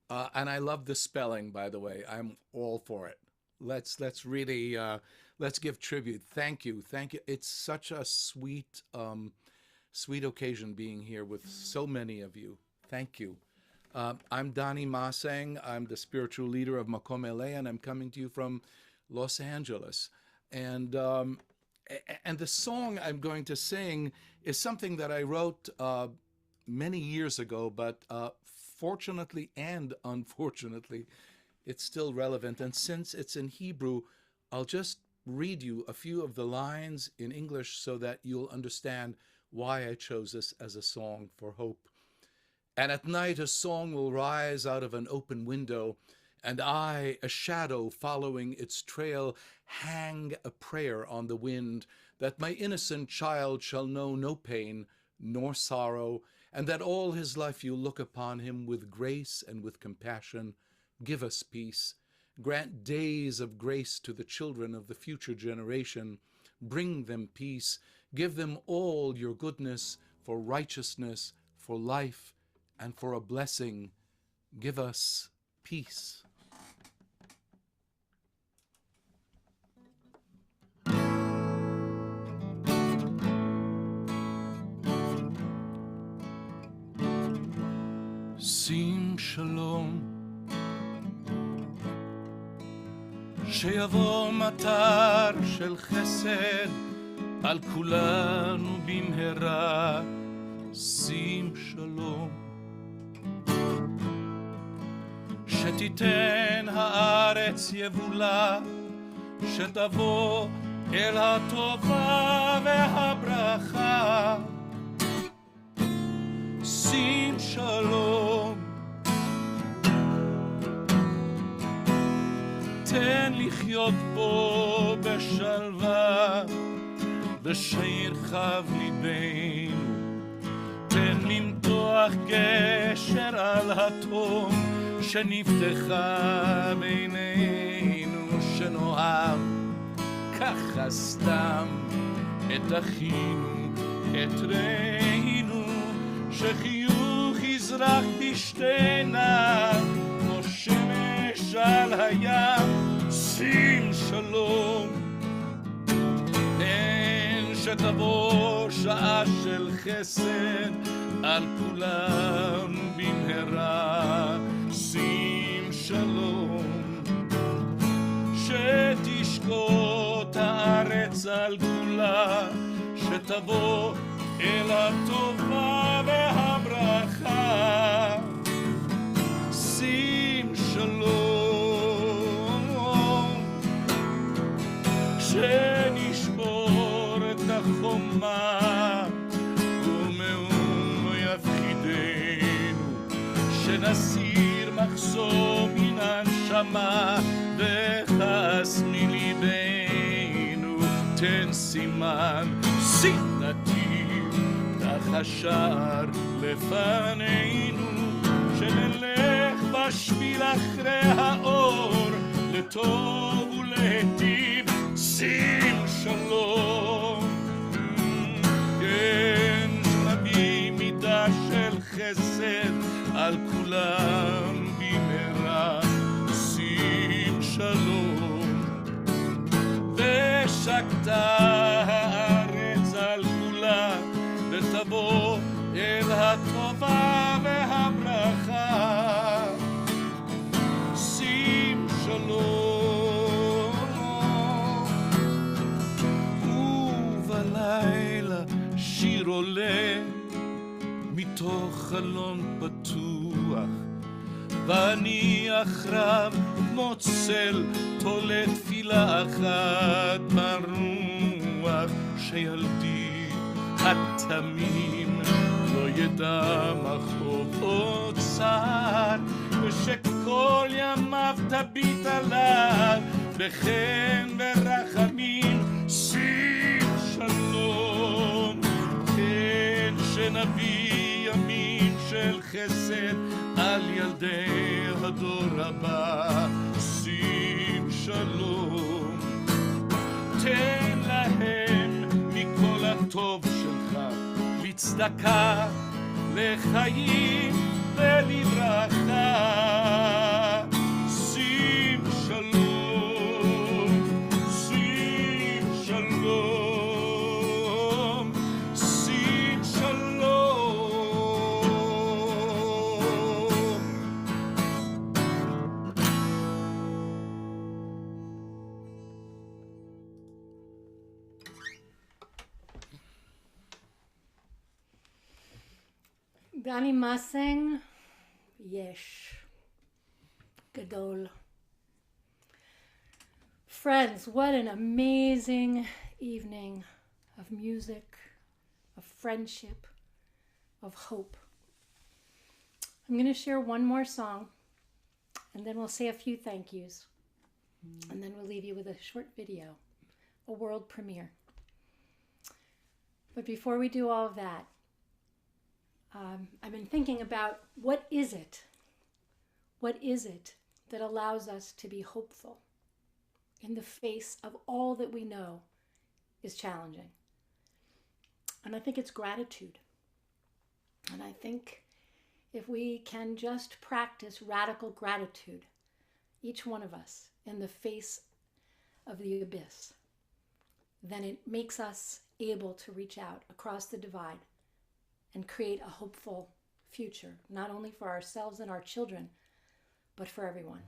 And I love the spelling, by the way. I'm all for it. Let's really let's give tribute. Thank you. It's such a sweet occasion being here with so many of you. Thank you. I'm Donnie Maseng. I'm the spiritual leader of Makom Eleh, and I'm coming to you from Los Angeles. And the song I'm going to sing is something that I wrote many years ago, but fortunately and unfortunately, it's still relevant. And since it's in Hebrew, I'll just read you a few of the lines in English so that you'll understand why I chose this as a song for hope. And at night a song will rise out of an open window, and I, a shadow following its trail, hang a prayer on the wind, that my innocent child shall know no pain nor sorrow, and that all his life you look upon him with grace and with compassion. Give us peace. Grant days of grace to the children of the future generation. Bring them peace. Give them all your goodness, for righteousness, for life, and for a blessing. Give us peace. שים שלום, שיבוא מטר של חסד על כולנו במהרה. שים שלום, שתיתן הארץ יבולה, שתבוא אל הטובה והברכה. שים שלום, תן לחיות בו בשלווה, ושירחב ליבנו. תן למתוח גשר על התהום שנפתחה בינינו, שנאהב ככה סתם את אחינו, את רעינו, שחיוך יזרח בשתינה כמו שמש על הים. שים שלום, אין שתבוא שעה של חסד על כולנו במהרה. שים שלום, שתשקוט הארץ על כולה, שתבוא אל הטובה והברכה. שים שלום, שנשבור את החומה ומאום יפחידנו, שנסיר מחסום מן הנשמה וכעס מליבנו. תן סימן, שים נתיב השער לפנינו, שנלך בשביל אחרי האור, לטוב ולהיטיב. שים שלום, כן, שנביא מידה של חסד על כולם במהרה. שים שלום, ושקטה הארץ על כולה, ותבוא אל הטובה והברכה. שים שלום, ובלילה שיר עולה מתוך חלון פתוח, ואני אחריו כמו צל תולה תפילה אחת ברוח, שילדי התמים לא ידע מכאוב או צער, ושכל ימיו תביט עליו בחן ורחמים. שים שלום, כן, שנביא ימים של חסד על ילדי הדור הבא. שים שלום, תן להם מכל הטוב שלך, לצדקה, לחיים ולברכה. שים שלום, שים שלום, שים שלום. Gani Maseng Yesh Gadol. Friends, what an amazing evening of music, of friendship, of hope. I'm going to share one more song, and then we'll say a few thank yous. And then we'll leave you with a short video, a world premiere. But before we do all of that, I've been thinking about what is it that allows us to be hopeful in the face of all that we know is challenging. And I think it's gratitude. And I think if we can just practice radical gratitude, each one of us, in the face of the abyss, then it makes us able to reach out across the divide and create a hopeful future, not only for ourselves and our children, but for everyone.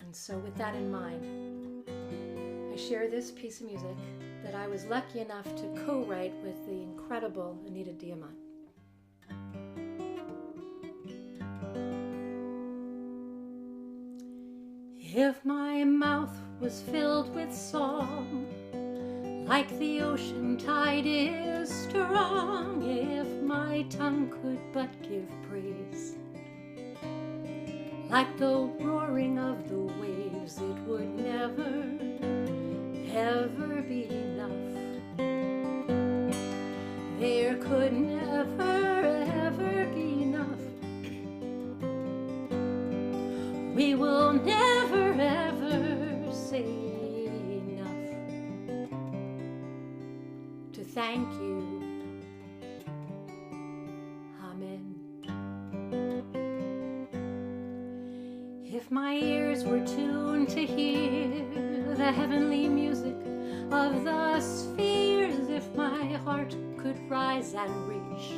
And so with that in mind, I share this piece of music that I was lucky enough to co-write with the incredible Anita Diamant. If my mouth was filled with song, like the ocean tide is strong, if my tongue could but give praise, like the roaring of the waves, it would never, ever be enough. There could never, ever be enough. We will never, ever say enough to thank you. Amen. If my ears were tuned to hear the heavenly music of the spheres, if my heart could rise and reach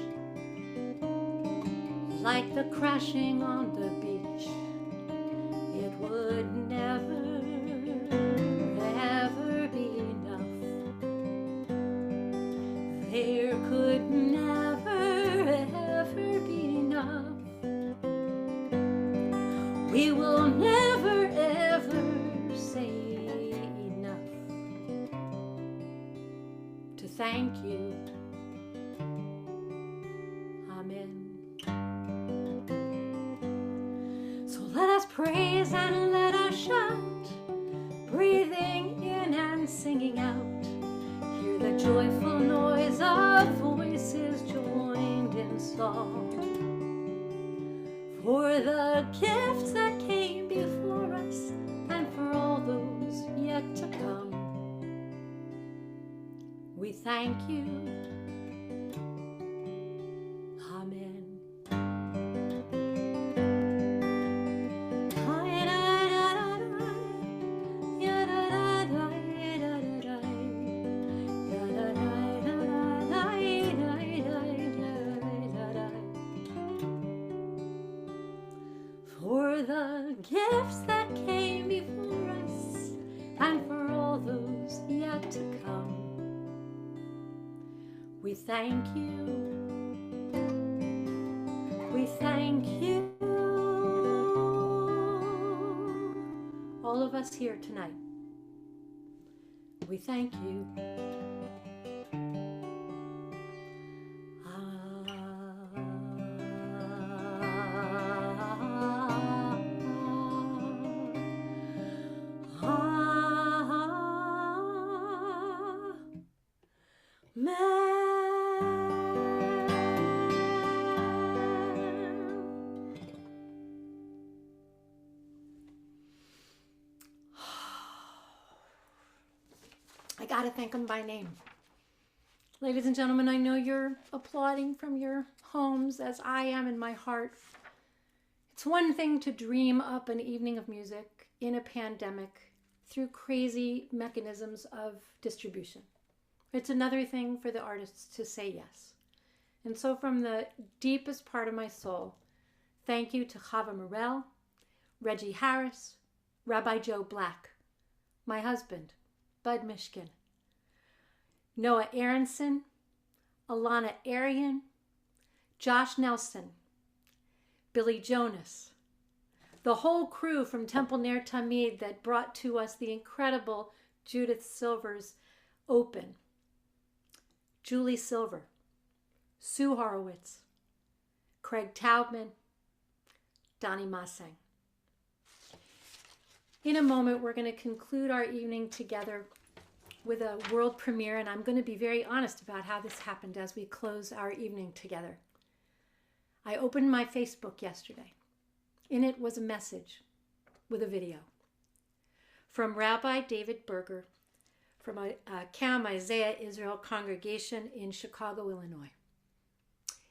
like the crashing on the beach, it would never, ever be enough. There could never, ever be enough. We will never, ever say enough to thank you. Amen. So let us praise and let us shout, breathing in and singing out. Hear the joyful noise of voices joined in song. For the gifts that came before us and for all those yet to come, we thank you. Amen. For the gifts that came before us and for all those yet to come, we thank you. We thank you. All of us here tonight, we thank you. I gotta thank them by name. Ladies and gentlemen, I know you're applauding from your homes as I am in my heart. It's one thing to dream up an evening of music in a pandemic through crazy mechanisms of distribution. It's another thing for the artists to say yes. And so from the deepest part of my soul, thank you to Chava Morell, Reggie Harris, Rabbi Joe Black, my husband, Bud Mishkin, Noah Aronson, Alana Arian, Josh Nelson, Billy Jonas, the whole crew from Temple near Tamid that brought to us the incredible Judith Silver's Open, Julie Silver, Sue Horowitz, Craig Taubman, Donnie Massang. In a moment, we're going to conclude our evening together with a world premiere, and I'm going to be very honest about how this happened as we close our evening together. I opened my Facebook yesterday. In it was a message with a video from Rabbi David Berger from a Cam Isaiah Israel congregation in Chicago, Illinois.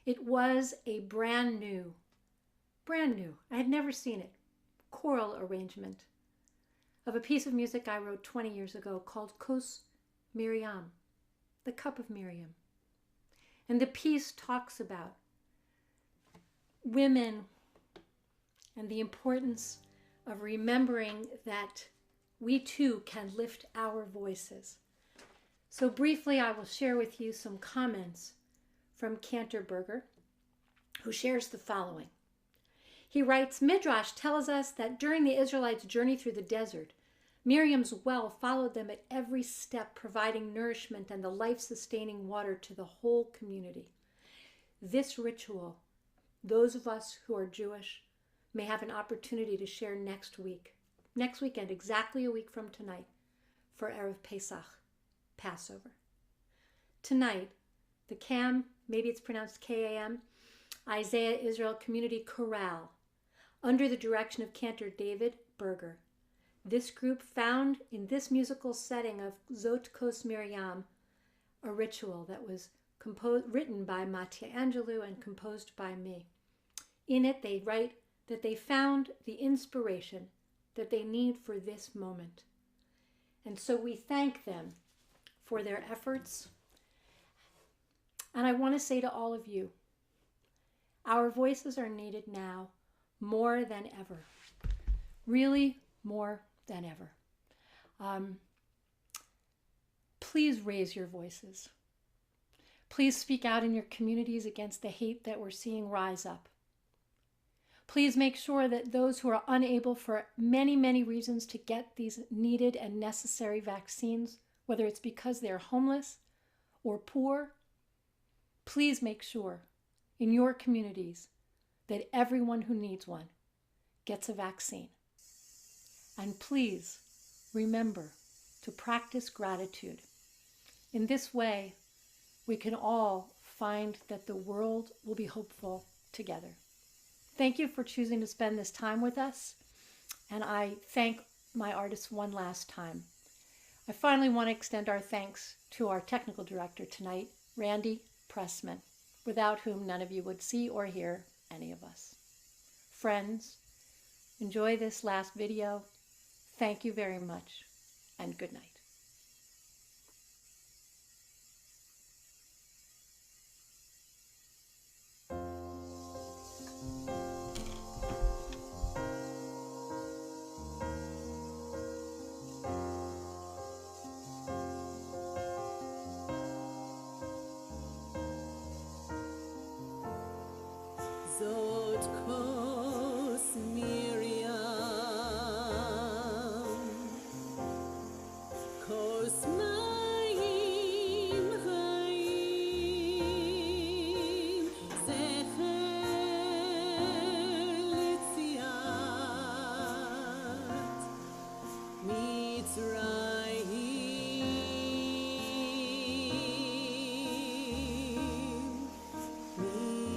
It was a brand new, I had never seen it, choral arrangement of a piece of music I wrote 20 years ago called Kos Miriam, the Cup of Miriam. And the piece talks about women and the importance of remembering that we too can lift our voices. So briefly, I will share with you some comments from Cantor Berger, who shares the following. He writes, Midrash tells us that during the Israelites' journey through the desert, Miriam's well followed them at every step, providing nourishment and the life-sustaining water to the whole community. This ritual, those of us who are Jewish may have an opportunity to share next weekend, exactly a week from tonight, for Erev Pesach, Passover. Tonight, the CAM, maybe it's pronounced K-A-M, Isaiah Israel Community Chorale, under the direction of Cantor David Berger. This group found in this musical setting of Zot Kos Miriam, a ritual that was written by Mattia Angelou and composed by me. In it, they write that they found the inspiration that they need for this moment. And so we thank them for their efforts. And I want to say to all of you, our voices are needed now more than ever. Really more than ever. Please raise your voices. Please speak out in your communities against the hate that we're seeing rise up. Please make sure that those who are unable for many, many reasons to get these needed and necessary vaccines, whether it's because they're homeless or poor, please make sure in your communities that everyone who needs one gets a vaccine. And please remember to practice gratitude. In this way, we can all find that the world will be hopeful together. Thank you for choosing to spend this time with us, and I thank my artists one last time. I finally want to extend our thanks to our technical director tonight, Randy Pressman, without whom none of you would see or hear any of us. Friends, enjoy this last video. Thank you very much, and good night. Zot Kos Miriam, Kos Mayim Chaim, Zecher Litziat Mitzrayim, Mitzrayim.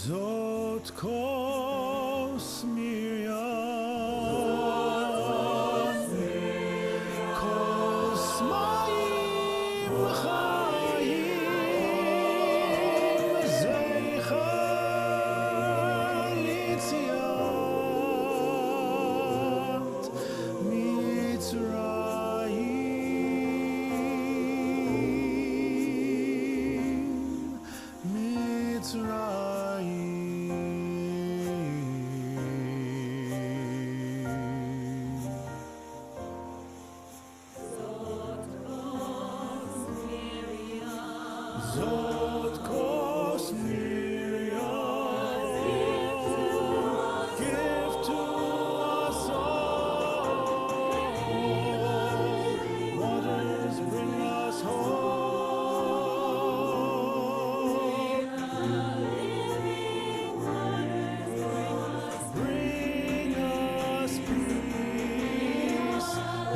Zot kos Miriam, kos Mayim Chayim, Zeicha Litziat Zot kos Miriam, give to us all. Waters bring us home. Bring us peace.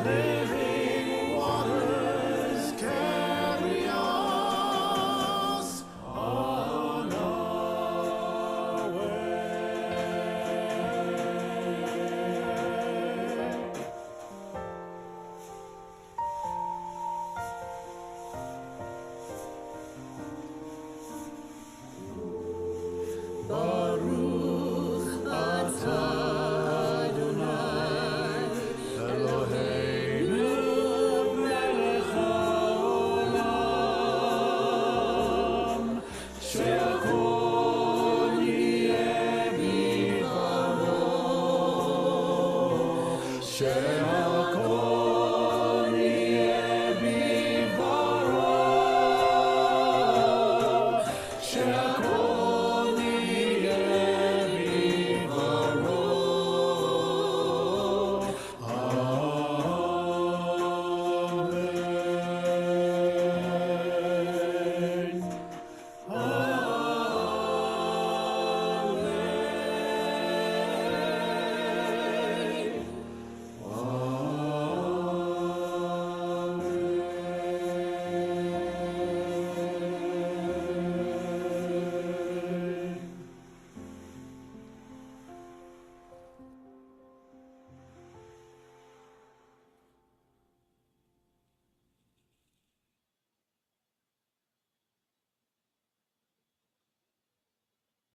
Living waters carry us on our way. Baruch atah Adonai Eloheinu melech haolam she'akol yeh bidbaro